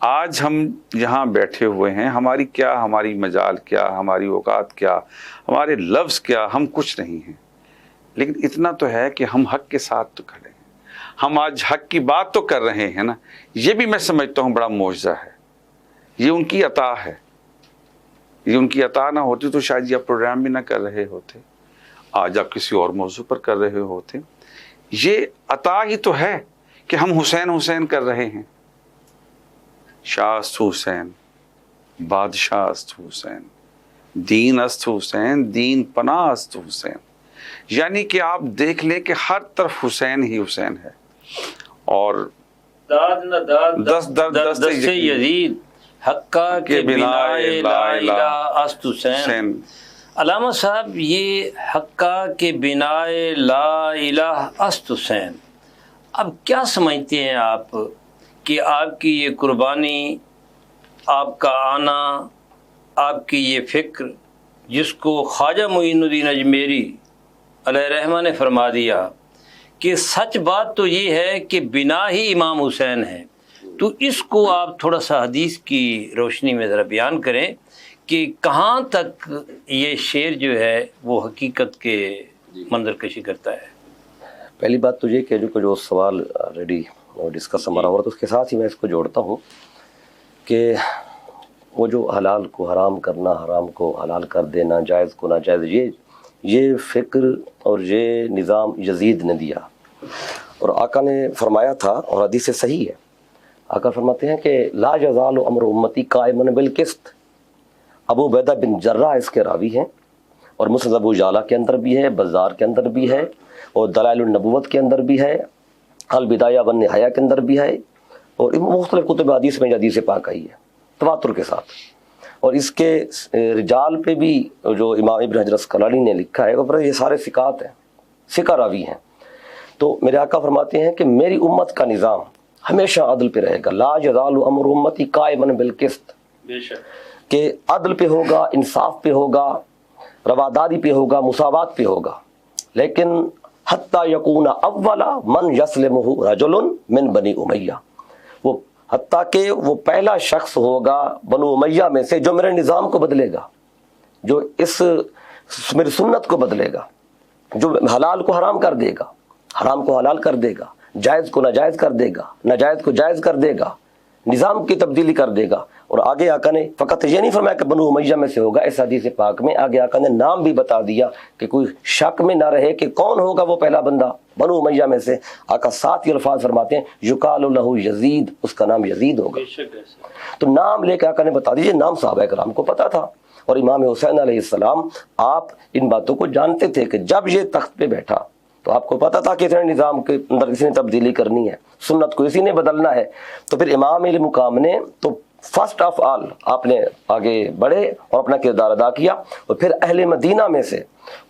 آج ہم یہاں بیٹھے ہوئے ہیں، ہماری مجال کیا، ہماری اوقات کیا، ہمارے لفظ کیا، ہم کچھ نہیں ہیں، لیکن اتنا تو ہے کہ ہم حق کے ساتھ تو کھڑے ہیں، ہم آج حق کی بات تو کر رہے ہیں نا. یہ بھی میں سمجھتا ہوں بڑا معجزہ ہے، یہ ان کی عطا ہے. یہ ان کی عطا نہ ہوتی تو شاید یہ پروگرام بھی نہ کر رہے ہوتے، آج آپ کسی اور موضوع پر کر رہے ہوتے. یہ عطا ہی تو ہے کہ ہم حسین حسین کر رہے ہیں. شاہ است حسین، بادشاہ است حسین، دین است حسین، دین پناہ است حسین. یعنی کہ آپ دیکھ لیں کہ ہر طرف حسین ہی حسین ہے. اور داد نہ داد دست یزید حقہ کے بنا لا الہ است حسین. علامہ صاحب، یہ حقہ کے بنا لا الہ است حسین، اب کیا سمجھتے ہیں آپ کہ آپ کی یہ قربانی، آپ کا آنا، آپ کی یہ فکر، جس کو خواجہ معین الدین اجمیری علیہ رحمہ نے فرما دیا کہ سچ بات تو یہ ہے کہ بنا ہی امام حسین ہے، تو اس کو آپ تھوڑا سا حدیث کی روشنی میں ذرا بیان کریں کہ کہاں تک یہ شعر جو ہے وہ حقیقت کے منظر کشی کرتا ہے. پہلی بات تو یہ کہ جو سوال آلریڈی ڈسکس ہمارا ہو رہا تھا، اس کے ساتھ ہی میں اس کو جوڑتا ہوں کہ وہ جو حلال کو حرام کرنا، حرام کو حلال کر دینا، جائز کو ناجائز، یہ فکر اور یہ نظام یزید نے دیا. اور آقا نے فرمایا تھا، اور حدیث صحیح ہے، آقا فرماتے ہیں کہ لا یزال امر امتی قائما بالقسط. ابو عبیدہ بن جراح اس کے راوی ہیں، اور مسند ابو یعلا کے اندر بھی ہے، بزار کے اندر بھی ہے، اور دلائل النبوت کے اندر بھی ہے، البدایہ والنہایہ کے اندر بھی ہے، اور مختلف کتب حدیث میں حدیث پاک آئی ہے تواتر کے ساتھ. اور اس کے رجال پہ بھی جو امام ابن حجر اسقلانی نے لکھا ہے، وہ یہ سارے ثقات ہیں، ثقہ راوی ہیں. تو میرے آقا فرماتے ہیں کہ میری امت کا نظام ہمیشہ عدل پہ رہے گا. لا یزال امر امتی قائما بالقسط، کہ عدل پہ ہوگا، انصاف پہ ہوگا، رواداری پہ ہوگا، مساوات پہ ہوگا. لیکن حتی یکون اول من یسلمہ رجل من بنی امیہ، وہ حتیٰ کہ وہ پہلا شخص ہوگا بنو امیہ میں سے جو میرے نظام کو بدلے گا، جو اس میری سنت کو بدلے گا، جو حلال کو حرام کر دے گا، حرام کو حلال کر دے گا، جائز کو ناجائز کر دے گا، ناجائز کو جائز کر دے گا، نظام کی تبدیلی کر دے گا. اور آگے آقا نے فقط یہ نہیں فرمایا کہ بنو امیہ میں سے ہوگا، اس حدیث پاک میں آگے آقا نے نام بھی بتا دیا کہ کوئی شک میں نہ رہے کہ کون ہوگا وہ پہلا بندہ بنو امیہ میں سے. آقا ساتھ ہی الفاظ فرماتے ہیں یقال لہ یزید، اس کا نام یزید ہوگا. تو نام لے کے آقا نے بتا دیجیے، نام صحابہ کرام کو پتا تھا. اور امام حسین علیہ السلام، آپ ان باتوں کو جانتے تھے کہ جب یہ تخت پہ بیٹھا تو آپ کو پتا تھا کہ اتنے نظام کے اندر کسی نے تبدیلی کرنی ہے، سنت کو اسی نے بدلنا ہے. تو پھر امام علی مقام نے تو فرسٹ آف آل آپ نے آگے بڑھے اور اپنا کردار ادا کیا. اور پھر اہل مدینہ میں سے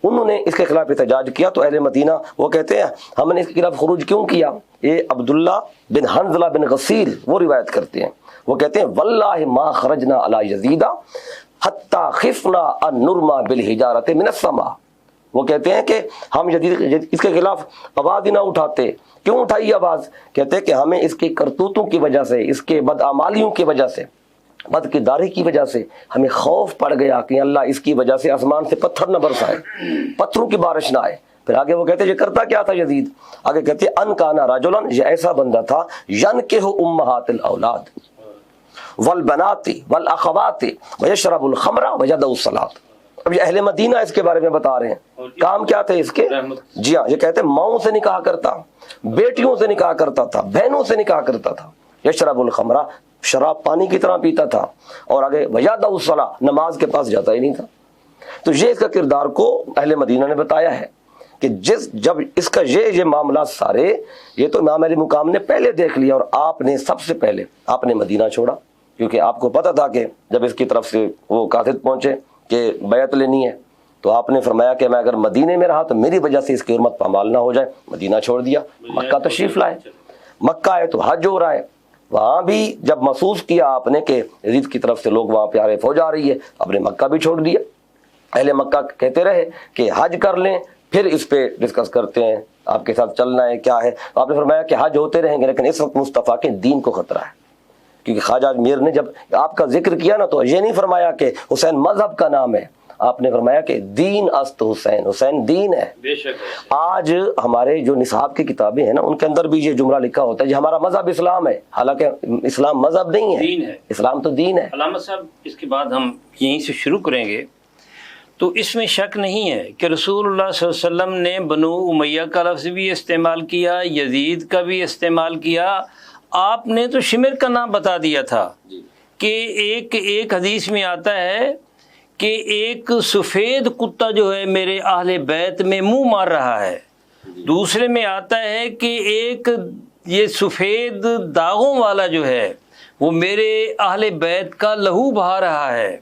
انہوں نے اس کے خلاف احتجاج کیا. تو اہل مدینہ وہ کہتے ہیں ہم نے اس کے خلاف خروج کیوں کیا؟ یہ عبداللہ بن حنظلہ بن غسیل وہ روایت کرتے ہیں، وہ کہتے ہیں واللہ ما خرجنا علی یزیدہ حتی خفنا ان نرما بالحجارۃ من السماء. وہ کہتے ہیں کہ ہم اس کے خلاف آواز ہی نہ اٹھاتے. کیوں اٹھائی آواز؟ کہتے ہیں کہ ہمیں اس کی کرتوتوں کی وجہ سے، اس کے بدعمالیوں کی وجہ سے، بد کرداری کی وجہ سے ہمیں خوف پڑ گیا کہ اللہ اس کی وجہ سے آسمان سے پتھر نہ برسائے، پتھروں کی بارش نہ آئے. پھر آگے وہ کہتے ہیں یہ کرتا کیا تھا یزید؟ آگے کہتے ہیں ان کانا رجلن، یہ ایسا بندہ تھا ینکح امہات الاولاد والبنات والاخوات ویشرب الخمر ویدعو الصلاۃ. اب یہ اہل مدینہ اس کے بارے میں بتا رہے ہیں کام کیا تھے اس کے. جی ہاں، یہ کہتے ہیں ماؤں سے نکاح کرتا، بیٹیوں سے نکاح کرتا تھا، بہنوں سے نکاح کرتا تھا. یشرب الخمر، شراب پانی کی طرح پیتا تھا. اور آگے ویدعو الصلاۃ، نماز کے پاس جاتا ہی نہیں تھا. تو یہ اس کا کردار کو اہل مدینہ نے بتایا ہے کہ جب اس کا یہ معاملات سارے، یہ تو امام علی مقام نے پہلے دیکھ لیا. اور آپ نے سب سے پہلے آپ نے مدینہ چھوڑا، کیونکہ آپ کو پتا تھا کہ جب اس کی طرف سے وہ قاصد پہنچے کہ بیعت لینی ہے، تو آپ نے فرمایا کہ میں اگر مدینے میں رہا تو میری وجہ سے اس کی حرمت پامال نہ ہو جائے. مدینہ چھوڑ دیا، مکہ تشریف لائے. مکہ ہے تو حج ہو رہا ہے، وہاں بھی جب محسوس کیا آپ نے کہ یزید کی طرف سے لوگ وہاں پہ آ رہے، فوج آ رہی ہے، آپ نے مکہ بھی چھوڑ دیا. اہل مکہ کہتے رہے کہ حج کر لیں پھر اس پہ ڈسکس کرتے ہیں، آپ کے ساتھ چلنا ہے کیا ہے. آپ نے فرمایا کہ حج ہوتے رہیں گے، لیکن اس وقت مصطفیٰ کے دین کو خطرہ ہے، کیونکہ خواجہ میر نے جب آپ کا ذکر کیا نا تو یہ نہیں فرمایا کہ حسین مذہب کا نام ہے، آپ نے فرمایا کہ دین است حسین، حسین دین ہے۔ بے شک آج ہمارے جو نصاب کی کتابیں ہیں نا ان کے اندر بھی یہ جملہ لکھا ہوتا ہے، یہ ہمارا مذہب اسلام ہے، حالانکہ اسلام مذہب نہیں ہے، دین ہے، اسلام تو دین ہے۔ علامہ صاحب اس کے بعد ہم یہیں سے شروع کریں گے۔ تو اس میں شک نہیں ہے کہ رسول اللہ صلی اللہ علیہ وسلم نے بنو امیہ کا لفظ بھی استعمال کیا، یزید کا بھی استعمال کیا، آپ نے تو شمر کا نام بتا دیا تھا کہ ایک حدیث میں آتا ہے کہ ایک سفید کتا جو ہے میرے اہل بیت میں منہ مار رہا ہے، دوسرے میں آتا ہے کہ ایک یہ سفید داغوں والا جو ہے وہ میرے اہل بیت کا لہو بہا رہا ہے،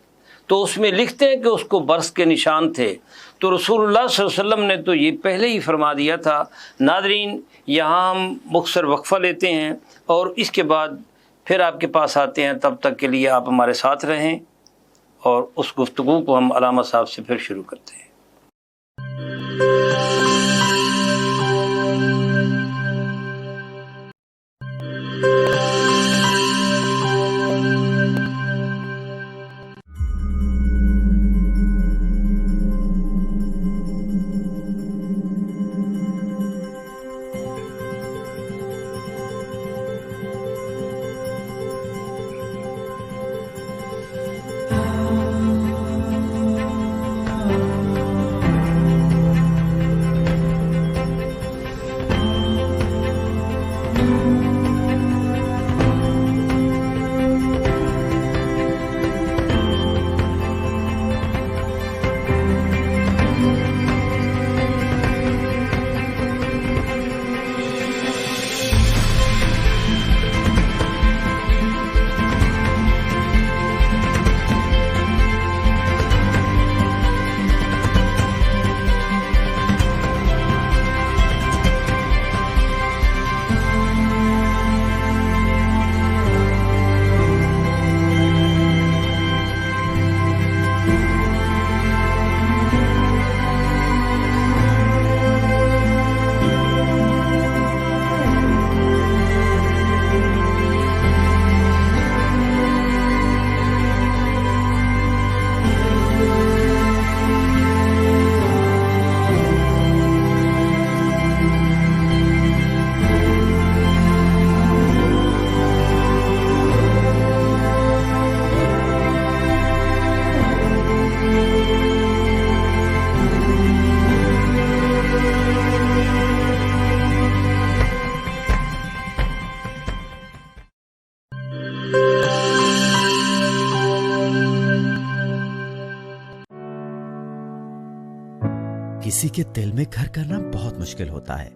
تو اس میں لکھتے ہیں کہ اس کو برس کے نشان تھے۔ تو رسول اللہ صلی اللہ علیہ وسلم نے تو یہ پہلے ہی فرما دیا تھا۔ ناظرین، یہاں ہم مختصر وقفہ لیتے ہیں اور اس کے بعد پھر آپ کے پاس آتے ہیں، تب تک کے لیے آپ ہمارے ساتھ رہیں اور اس گفتگو کو ہم علامہ صاحب سے پھر شروع کرتے ہیں۔ کسی کے دل میں گھر کرنا بہت مشکل ہوتا ہے،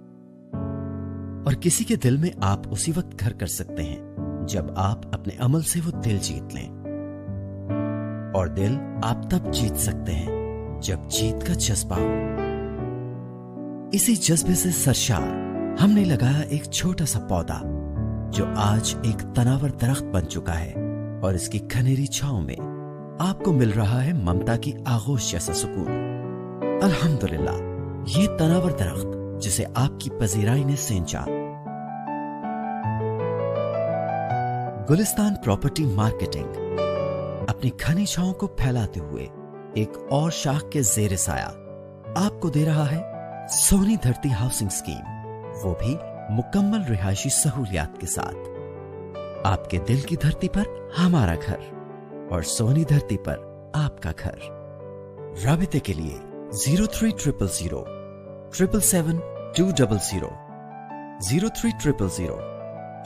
اور کسی کے دل میں آپ اسی وقت گھر کر سکتے ہیں جب آپ اپنے عمل سے وہ دل جیت لیں، اور دل آپ تب جیت سکتے ہیں جب جیت کا جذبہ ہو۔ اسی جذبے سے سرشار ہم نے لگایا ایک چھوٹا سا پودا جو آج ایک تناور درخت بن چکا ہے، اور اس کی گھنیری چھاؤں میں آپ کو مل رہا ہے ممتا کی آغوش جیسا سکون۔ الحمدللہ، یہ تناور درخت جسے آپ کی پذیرائی نے سینچا۔ گلستان پراپرٹی مارکیٹنگ اپنی گھنی چھاؤں کو پھیلاتے ہوئے ایک اور شاخ کے زیر سایہ آپ کو دے رہا ہے سونی دھرتی ہاؤسنگ اسکیم، وہ بھی مکمل رہائشی سہولیات کے ساتھ۔ آپ کے دل کی دھرتی پر ہمارا گھر، اور سونی دھرتی پر آپ کا گھر۔ رابطے کے لیے 03000 777 200 03000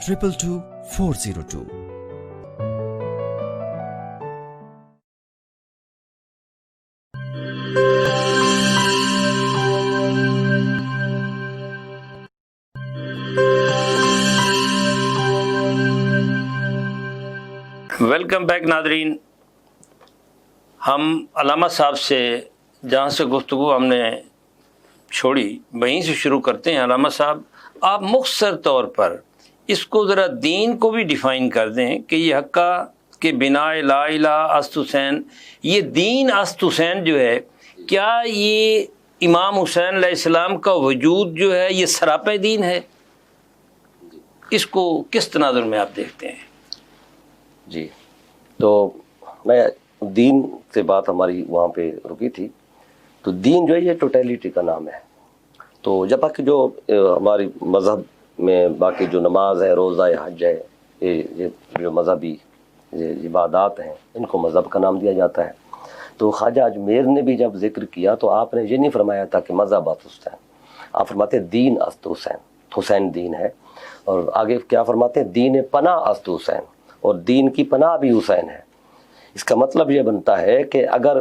222 402۔ ویلکم بیک ناظرین، ہم علامہ صاحب سے جہاں سے گفتگو ہم نے چھوڑی وہیں سے شروع کرتے ہیں۔ علامہ صاحب، آپ مختصر طور پر اس کو ذرا دین کو بھی ڈیفائن کر دیں کہ یہ حقہ کہ بنا لا الہ است حسین، یہ دین است حسین جو ہے، کیا یہ امام حسین علیہ السلام کا وجود جو ہے یہ سراپے دین ہے؟ اس کو کس تناظر میں آپ دیکھتے ہیں؟ جی تو میں دین سے بات ہماری وہاں پہ رکی تھی. تو دین جو ہے یہ ٹوٹیلیٹی کا نام ہے. تو جب تک جو ہماری مذہب میں باقی جو نماز ہے، روزہ ہے، حج ہے، یہ جو مذہبی عبادات ہیں ان کو مذہب کا نام دیا جاتا ہے. تو خواجہ اجمیر نے بھی جب ذکر کیا تو آپ نے یہ نہیں فرمایا تھا کہ مذہب است حسین، آپ فرماتے ہیں دین است حسین، حسین دین ہے. اور آگے کیا فرماتے ہیں؟ دین پناہ است حسین، اور دین کی پناہ بھی حسین ہے. اس کا مطلب یہ بنتا ہے کہ اگر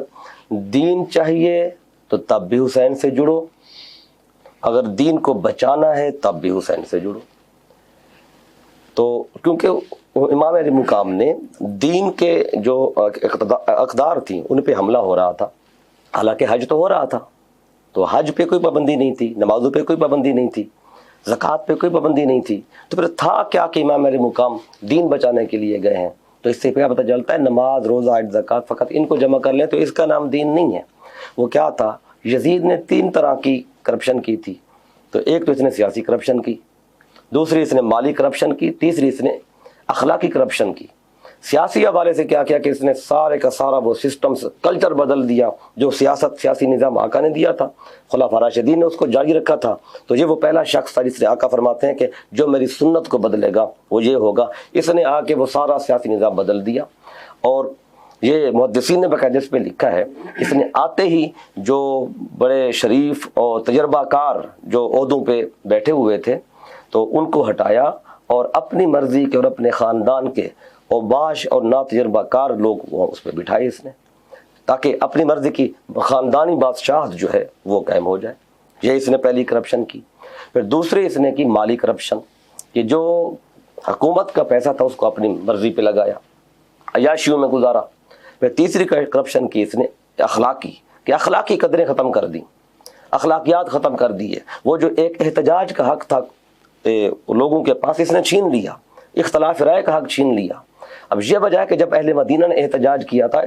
دین چاہیے تو تب بھی حسین سے جڑو، اگر دین کو بچانا ہے تب بھی حسین سے جڑو. تو کیونکہ امام علی مقام نے دین کے جو اقدار تھیں ان پہ حملہ ہو رہا تھا، حالانکہ حج تو ہو رہا تھا، تو حج پہ کوئی پابندی نہیں تھی، نمازوں پہ کوئی پابندی نہیں تھی، زکوٰۃ پہ کوئی پابندی نہیں تھی. تو پھر تھا کیا کہ امام علی مقام دین بچانے کے لیے گئے ہیں. تو اس سے کیا پتہ چلتا ہے؟ نماز، روزہ، حج، زکوٰۃ فقط ان کو جمع کر لیں تو اس کا نام دین نہیں ہے. وہ کیا تھا؟ یزید نے 3 طرح کی کرپشن کی تھی. تو ایک تو اس نے سیاسی کرپشن کی، دوسری اس نے مالی کرپشن کی، تیسری اس نے اخلاقی کرپشن کی. سیاسی حوالے سے کیا کیا کہ اس نے سارے کا سارا وہ سسٹمز، کلچر بدل دیا جو سیاسی نظام آقا نے دیا تھا، خلفاء راشدین نے اس کو جاری رکھا تھا. تو یہ وہ پہلا شخص تھا جس نے آقا فرماتے ہیں کہ جو میری سنت کو بدلے گا وہ یہ ہوگا. اس نے آ کے وہ سارا سیاسی نظام بدل دیا. اور یہ محدثین نے باقاعدہ اس پہ لکھا ہے، اس نے آتے ہی جو بڑے شریف اور تجربہ کار جو عہدوں پہ بیٹھے ہوئے تھے تو ان کو ہٹایا اور اپنی مرضی کے اور اپنے خاندان کے اوباش اور ناتجربہ کار لوگ وہ اس پہ بٹھائے اس نے، تاکہ اپنی مرضی کی خاندانی بادشاہت جو ہے وہ قائم ہو جائے. یہ اس نے پہلی کرپشن کی. پھر دوسری اس نے کی مالی کرپشن، کہ جو حکومت کا پیسہ تھا اس کو اپنی مرضی پہ لگایا، عیاشیوں میں گزارا. پھر تیسری کرپشن کی اس نے اخلاقی، کہ اخلاقی قدریں ختم کر دیں، اخلاقیات ختم کر دیے. وہ جو ایک احتجاج کا حق تھا لوگوں کے پاس اس نے چھین لیا، اختلاف رائے کا حق چھین لیا. اب یہ وجہ ہے کہ جب اہل مدینہ نے احتجاج کیا تھا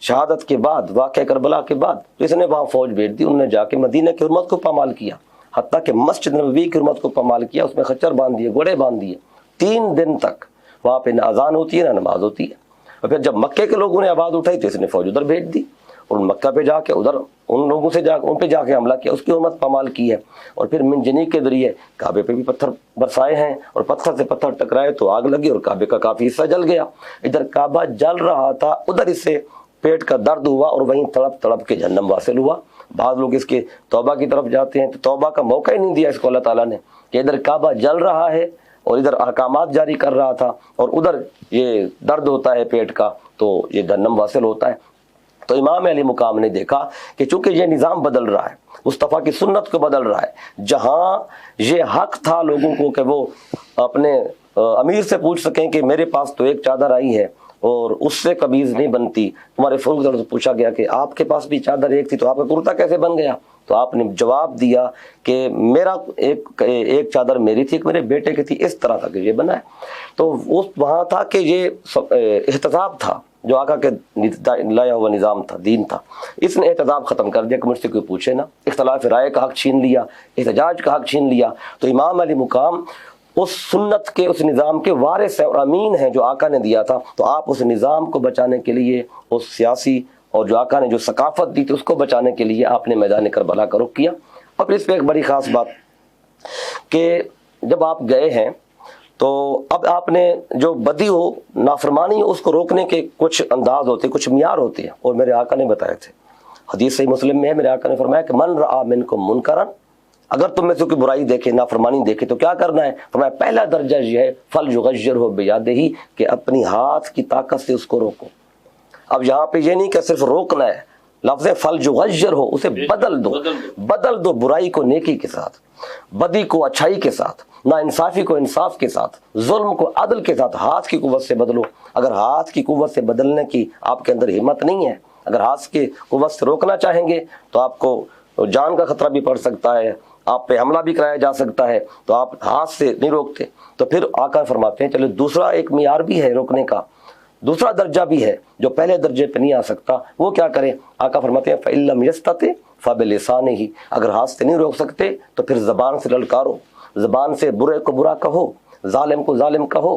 شہادت کے بعد، واقعہ کربلا کے بعد، تو اس نے وہاں فوج بھیج دی. انہوں نے جا کے مدینہ کی حرمت کو پامال کیا، حتیٰ کہ مسجد نبوی کی حرمت کو پامال کیا. اس میں خچر باندھ دیے، گھوڑے باندھ دیے. 3 دن تک وہاں پہ نہ اذان ہوتی ہے نہ نماز ہوتی ہے. اور پھر جب مکے کے لوگوں نے آواز اٹھائی تو اس نے فوج ادھر بھیج دی، اور مکہ پہ جا کے ادھر ان لوگوں سے ان پہ جا کے حملہ کیا، اس کی حرمت پامال کی ہے. اور پھر منجنی کے ذریعے کعبے پہ بھی پتھر برسائے ہیں، اور پتھر سے پتھر ٹکرائے تو آگ لگی اور کعبے کا کافی حصہ جل گیا. ادھر کعبہ جل رہا تھا، ادھر اس سے پیٹ کا درد ہوا اور وہیں تڑپ تڑپ کے جہنم واصل ہوا. بعض لوگ اس کے توبہ کی طرف جاتے ہیں تو توبہ کا موقع ہی نہیں دیا اس کو اللہ تعالیٰ نے، کہ ادھر کعبہ جل رہا ہے اور ادھر احکامات جاری کر رہا تھا، اور ادھر یہ درد ہوتا ہے پیٹ کا تو یہ جہنم واصل ہوتا ہے. تو امام علی مقام نے دیکھا کہ چونکہ یہ نظام بدل رہا ہے، مصطفیٰ کی سنت کو بدل رہا ہے، جہاں یہ حق تھا لوگوں کو کہ وہ اپنے امیر سے پوچھ سکیں کہ میرے پاس تو ایک چادر آئی ہے اور اس سے قمیض نہیں بنتی. تمہارے فروغ سے پوچھا گیا کہ آپ کے پاس بھی چادر ایک تھی تو آپ کا کرتا کیسے بن گیا؟ تو آپ نے جواب دیا کہ میرا ایک چادر میری تھی، ایک میرے بیٹے کی تھی، اس طرح تھا کہ یہ بنا ہے. تو وہاں تھا کہ یہ احتساب تھا جو آقا کے لایا ہوا نظام تھا، دین تھا. اس نے احتساب ختم کر دیا کہ مجھ سے کوئی پوچھے نہ، اختلاف رائے کا حق چھین لیا، احتجاج کا حق چھین لیا. تو امام علی مقام اس سنت کے، اس نظام کے وارث ہیں اور امین ہیں جو آقا نے دیا تھا. تو آپ اس نظام کو بچانے کے لیے، اس سیاسی اور جو آقا نے جو ثقافت دی تھی اس کو بچانے کے لیے آپ نے میدان کربلا کا رخ کیا. اور پھر اس پہ ایک بڑی خاص بات کہ جب آپ گئے ہیں تو اب آپ نے جو بدی ہو، نافرمانی ہو، اس کو روکنے کے کچھ انداز ہوتے، کچھ معیار ہوتے ہیں، اور میرے آقا نے بتائے تھے. حدیث صحیح مسلم میں ہے، میرے آقا نے فرمایا کہ من رآ منکم منکرا، اگر تم میں سے کوئی برائی دیکھے، نافرمانی دیکھے تو کیا کرنا ہے؟ فرمایا پہلا درجہ یہ ہے فلیغیرہ بیدہ، کہ اپنی ہاتھ کی طاقت سے اس کو روکو. اب یہاں پہ یہ نہیں کہ صرف روکنا ہے، لفظ فلیغیرہ، اسے بدل دو برائی کو نیکی کے ساتھ، بدی کو اچھائی کے ساتھ، نا انصافی کو انصاف کے ساتھ، ظلم کو عدل کے ساتھ. ہاتھ کی قوت سے بدلو. اگر ہاتھ کی قوت سے بدلنے کی آپ کے اندر ہمت نہیں ہے، اگر ہاتھ کی قوت سے روکنا چاہیں گے تو آپ کو جان کا خطرہ بھی پڑ سکتا ہے، آپ پہ حملہ بھی کرایا جا سکتا ہے، تو آپ ہاتھ سے نہیں روکتے. تو پھر آقا فرماتے ہیں چلو دوسرا ایک معیار بھی ہے روکنے کا، دوسرا درجہ بھی ہے جو پہلے درجے پہ نہیں آ سکتا. وہ کیا کریں؟ آقا فرماتے ہیں فَإِن لَّمْ يَسْتَطِعْ فَبِلِسَانِهِ، اگر ہاتھ سے نہیں روک سکتے تو پھر زبان سے للکارو، زبان سے برے کو برا کہو، ظالم کو ظالم کہو،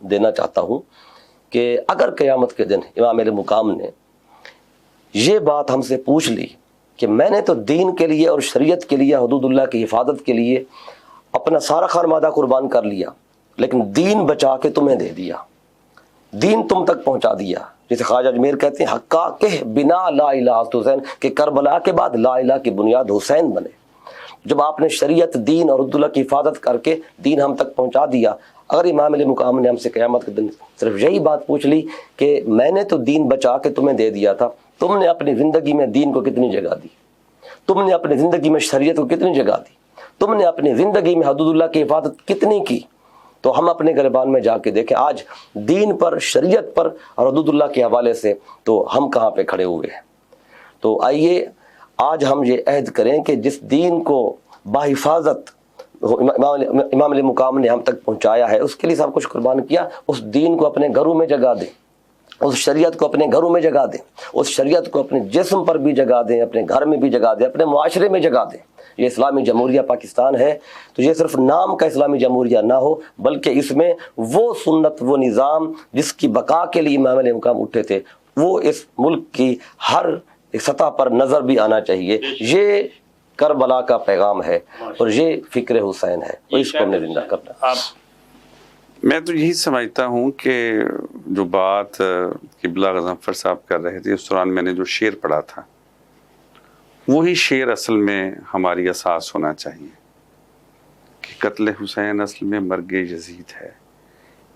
دینا چاہتا ہوں کہ اگر قیامت کے دن امام علیہ مقام نے یہ بات ہم سے پوچھ لی کہ میں نے تو دین کے لیے اور شریعت کے لیے، حدود اللہ کی حفاظت کے لیے اپنا سارا خانوادہ قربان کر لیا، لیکن دین بچا کے تمہیں دے دیا، دین تم تک پہنچا دیا، جسے خواجہ اجمیر کہتے ہیں حقا کہ بنا لا الہ حسین، کہ کربلا کے بعد لا الہ کی بنیاد حسین بنے۔ جب آپ نے شریعت، دین اور حدود اللہ کی حفاظت کر کے دین ہم تک پہنچا دیا، اگر امام علیہ مقام نے ہم سے قیامت کے دن صرف یہی بات پوچھ لی کہ میں نے تو دین بچا کے تمہیں دے دیا تھا، تم نے اپنی زندگی میں دین کو کتنی جگہ دی، تم نے اپنی زندگی میں شریعت کو کتنی جگہ دی، تم نے اپنی زندگی میں حدود اللہ کی حفاظت کتنی کی، تو ہم اپنے گریبان میں جا کے دیکھیں آج دین پر، شریعت پر اور حدود اللہ کے حوالے سے تو ہم کہاں پہ کھڑے ہوئے ہیں۔ تو آئیے آج ہم یہ عہد کریں کہ جس دین کو بحفاظت امام علیہ مقام نے ہم تک پہنچایا ہے، اس کے لیے سب کچھ قربان کیا، اس دین کو اپنے گھروں میں جگہ دیں، اس شریعت کو اپنے گھروں میں جگہ دیں، اس شریعت کو اپنے جسم پر بھی جگہ دیں، اپنے گھر میں بھی جگہ دیں، اپنے معاشرے میں جگہ دیں۔ یہ اسلامی جمہوریہ پاکستان ہے تو یہ صرف نام کا اسلامی جمہوریہ نہ ہو، بلکہ اس میں وہ سنت، وہ نظام جس کی بقا کے لیے امام علیہ مقام اٹھے تھے، وہ اس ملک کی ہر سطح پر نظر بھی آنا چاہیے۔ یہ کربلا کا پیغام ہے اور یہ فکر حسین ہے، اور اس کو ہم نے زندہ کرنا۔ میں تو یہی سمجھتا ہوں کہ جو بات قبلہ غضنفر صاحب کر رہے تھے، اس دوران میں نے جو شعر پڑھا تھا، وہی شعر اصل میں ہماری اساس ہونا چاہیے کہ قتل حسین اصل میں مرگ یزید ہے،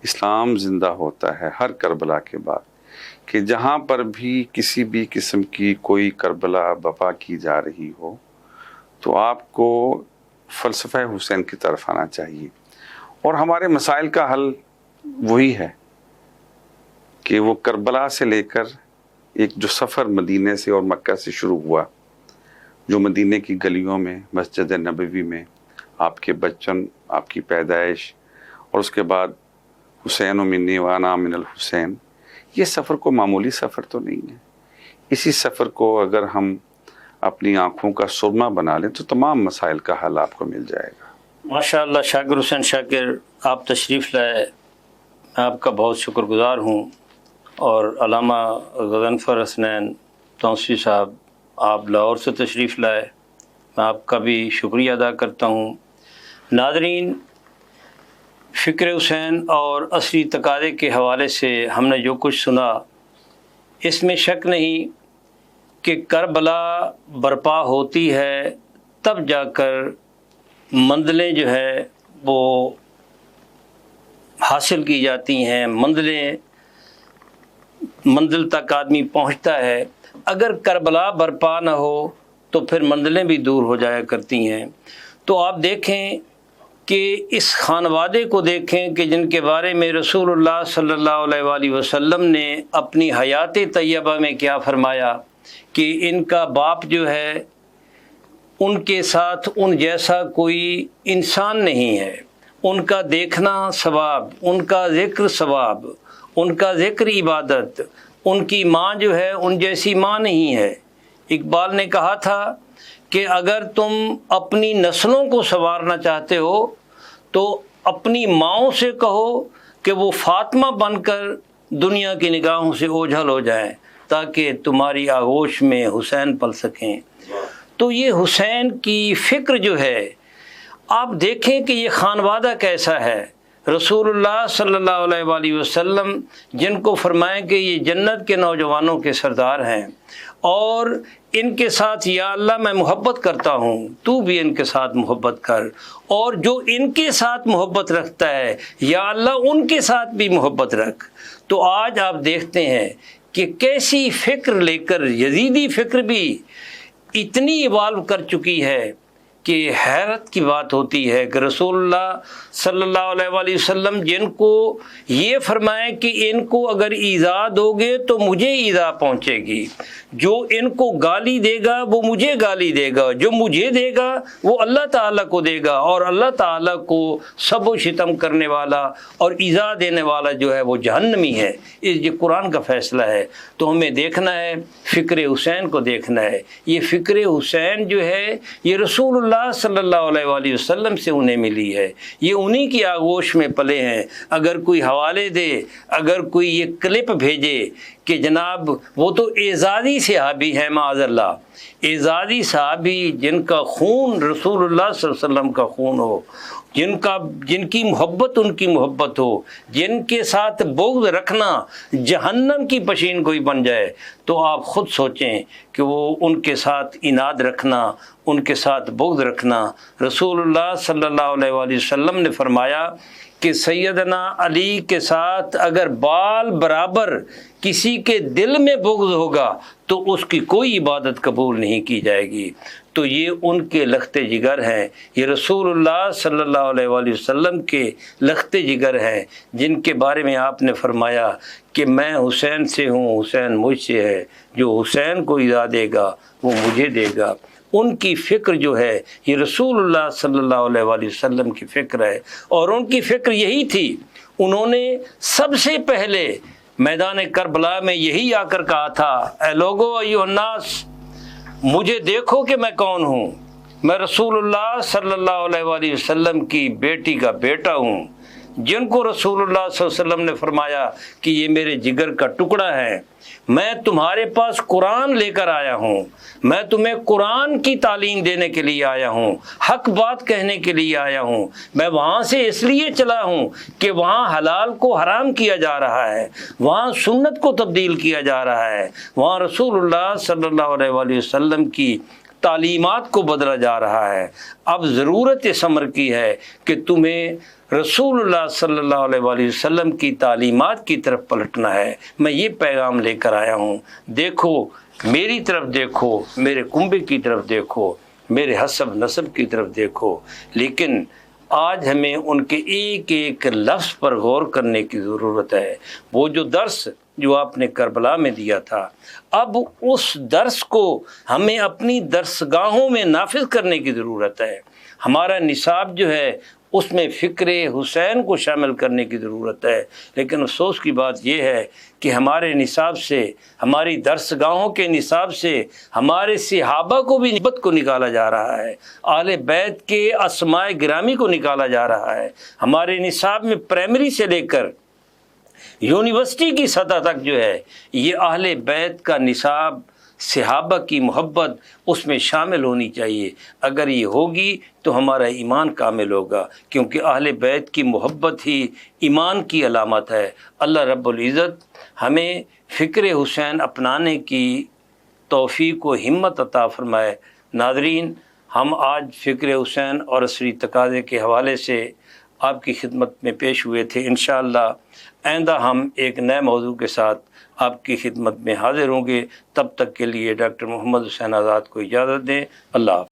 اسلام زندہ ہوتا ہے ہر کربلا کے بعد، کہ جہاں پر بھی کسی بھی قسم کی کوئی کربلا بپا کی جا رہی ہو تو آپ کو فلسفہ حسین کی طرف آنا چاہیے، اور ہمارے مسائل کا حل وہی ہے کہ وہ کربلا سے لے کر ایک جو سفر مدینے سے اور مکہ سے شروع ہوا، جو مدینے کی گلیوں میں، مسجد نبوی میں آپ کے بچپن، آپ کی پیدائش، اور اس کے بعد حسین و منی وانا من الحسین، یہ سفر کو معمولی سفر تو نہیں ہے۔ اسی سفر کو اگر ہم اپنی آنکھوں کا سرما بنا لیں تو تمام مسائل کا حل آپ کو مل جائے گا۔ ماشاءاللہ شاکر حسین شاکر، آپ تشریف لائے، میں آپ کا بہت شکر گزار ہوں، اور علامہ غضنفر حسنین توسیع صاحب آپ لاہور سے تشریف لائے، میں آپ کا بھی شکریہ ادا کرتا ہوں۔ ناظرین، فکر حسین اور عصری تقاضے کے حوالے سے ہم نے جو کچھ سنا، اس میں شک نہیں کہ کربلا برپا ہوتی ہے تب جا کر منزلیں جو ہے وہ حاصل کی جاتی ہیں، منزل تک آدمی پہنچتا ہے۔ اگر کربلا برپا نہ ہو تو پھر منزلیں بھی دور ہو جایا کرتی ہیں۔ تو آپ دیکھیں کہ اس خانوادے کو دیکھیں کہ جن کے بارے میں رسول اللہ صلی اللہ علیہ وآلہ وسلم نے اپنی حیات طیبہ میں کیا فرمایا کہ ان کا باپ جو ہے ان کے ساتھ ان جیسا کوئی انسان نہیں ہے، ان کا دیکھنا ثواب، ان کا ذکر ثواب، ان کا ذکر عبادت، ان کی ماں جو ہے ان جیسی ماں نہیں ہے۔ اقبال نے کہا تھا کہ اگر تم اپنی نسلوں کو سنوارنا چاہتے ہو تو اپنی ماؤں سے کہو کہ وہ فاطمہ بن کر دنیا کی نگاہوں سے اوجھل ہو جائیں تاکہ تمہاری آغوش میں حسین پل سکیں۔ تو یہ حسین کی فکر جو ہے، آپ دیکھیں کہ یہ خانوادہ کیسا ہے۔ رسول اللہ صلی اللہ علیہ وآلہ وسلم جن کو فرمائیں کہ یہ جنت کے نوجوانوں کے سردار ہیں، اور ان کے ساتھ یا اللہ میں محبت کرتا ہوں، تو بھی ان کے ساتھ محبت کر، اور جو ان کے ساتھ محبت رکھتا ہے یا اللہ ان کے ساتھ بھی محبت رکھ۔ تو آج آپ دیکھتے ہیں کہ کیسی فکر لے کر یزیدی فکر بھی اتنی ایوالو کر چکی ہے کہ حیرت کی بات ہوتی ہے کہ رسول اللہ صلی اللہ علیہ وآلہ وسلم جن کو یہ فرمائیں کہ ان کو اگر ایذا دو گے تو مجھے ایذا پہنچے گی، جو ان کو گالی دے گا وہ مجھے گالی دے گا، جو مجھے دے گا وہ اللہ تعالیٰ کو دے گا، اور اللہ تعالیٰ کو سب و شتم کرنے والا اور ایذا دینے والا جو ہے وہ جہنمی ہے۔ یہ قرآن کا فیصلہ ہے۔ تو ہمیں دیکھنا ہے، فکر حسین کو دیکھنا ہے۔ یہ فکر حسین جو ہے یہ رسول اللہ اللہ صلی اللہ علیہ وآلہ وسلم سے انہیں ملی ہے، یہ انہی کی آغوش میں پلے ہیں۔ اگر کوئی حوالے دے، اگر کوئی یہ کلپ بھیجے کہ جناب وہ تو اعزازی صحابی ہیں، معاذ اللہ، اعزازی صحابی جن کا خون رسول اللہ صلی اللہ علیہ وسلم کا خون ہو، جن کی محبت ان کی محبت ہو، جن کے ساتھ بغض رکھنا جہنم کی پشین کوئی بن جائے، تو آپ خود سوچیں کہ وہ ان کے ساتھ اناد رکھنا، ان کے ساتھ بغض رکھنا۔ رسول اللہ صلی اللہ علیہ وآلہ وسلم نے فرمایا کہ سیدنا علی کے ساتھ اگر بال برابر کسی کے دل میں بغض ہوگا تو اس کی کوئی عبادت قبول نہیں کی جائے گی۔ تو یہ ان کے لخت جگر ہیں، یہ رسول اللہ صلی اللہ علیہ وآلہ وسلم کے لخت جگر ہیں، جن کے بارے میں آپ نے فرمایا کہ میں حسین سے ہوں، حسین مجھ سے ہے، جو حسین کو ادا دے گا وہ مجھے دے گا۔ ان کی فکر جو ہے یہ رسول اللہ صلی اللہ علیہ وآلہ وسلم کی فکر ہے، اور ان کی فکر یہی تھی۔ انہوں نے سب سے پہلے میدان کربلا میں یہی آ کر کہا تھا، اے لوگو ایھا الناس، مجھے دیکھو کہ میں کون ہوں، میں رسول اللہ صلی اللہ علیہ وآلہ وسلم کی بیٹی کا بیٹا ہوں، جن کو رسول اللہ صلی اللہ علیہ وسلم نے فرمایا کہ یہ میرے جگر کا ٹکڑا ہے۔ میں تمہارے پاس قرآن لے کر آیا ہوں، میں تمہیں قرآن کی تعلیم دینے کے لیے آیا ہوں، حق بات کہنے کے لیے آیا ہوں۔ میں وہاں سے اس لیے چلا ہوں کہ وہاں حلال کو حرام کیا جا رہا ہے، وہاں سنت کو تبدیل کیا جا رہا ہے، وہاں رسول اللہ صلی اللہ علیہ وآلہ وسلم کی تعلیمات کو بدلا جا رہا ہے۔ اب ضرورت اس امر کی ہے کہ تمہیں رسول اللہ صلی اللہ علیہ وآلہ وسلم کی تعلیمات کی طرف پلٹنا ہے۔ میں یہ پیغام لے کر آیا ہوں، دیکھو میری طرف، دیکھو میرے کنبے کی طرف، دیکھو میرے حسب نسب کی طرف دیکھو۔ لیکن آج ہمیں ان کے ایک ایک لفظ پر غور کرنے کی ضرورت ہے۔ وہ جو درس جو آپ نے کربلا میں دیا تھا، اب اس درس کو ہمیں اپنی درسگاہوں میں نافذ کرنے کی ضرورت ہے۔ ہمارا نصاب جو ہے اس میں فکر حسین کو شامل کرنے کی ضرورت ہے، لیکن افسوس کی بات یہ ہے کہ ہمارے نصاب سے، ہماری درسگاہوں کے نصاب سے ہمارے صحابہ کو بھی نسبت کو نکالا جا رہا ہے، اہل بیت کے اسماء گرامی کو نکالا جا رہا ہے۔ ہمارے نصاب میں پرائمری سے لے کر یونیورسٹی کی سطح تک جو ہے یہ اہل بیت کا نصاب، صحابہ کی محبت اس میں شامل ہونی چاہیے۔ اگر یہ ہوگی تو ہمارا ایمان کامل ہوگا، کیونکہ اہل بیت کی محبت ہی ایمان کی علامت ہے۔ اللہ رب العزت ہمیں فکر حسین اپنانے کی توفیق و ہمت عطا فرمائے۔ ناظرین، ہم آج فکر حسین اور عصری تقاضے کے حوالے سے آپ کی خدمت میں پیش ہوئے تھے۔ انشاءاللہ آئندہ ہم ایک نئے موضوع کے ساتھ آپ کی خدمت میں حاضر ہوں گے۔ تب تک کے لیے ڈاکٹر محمد حسین آزاد کو اجازت دیں۔ اللہ حافظ۔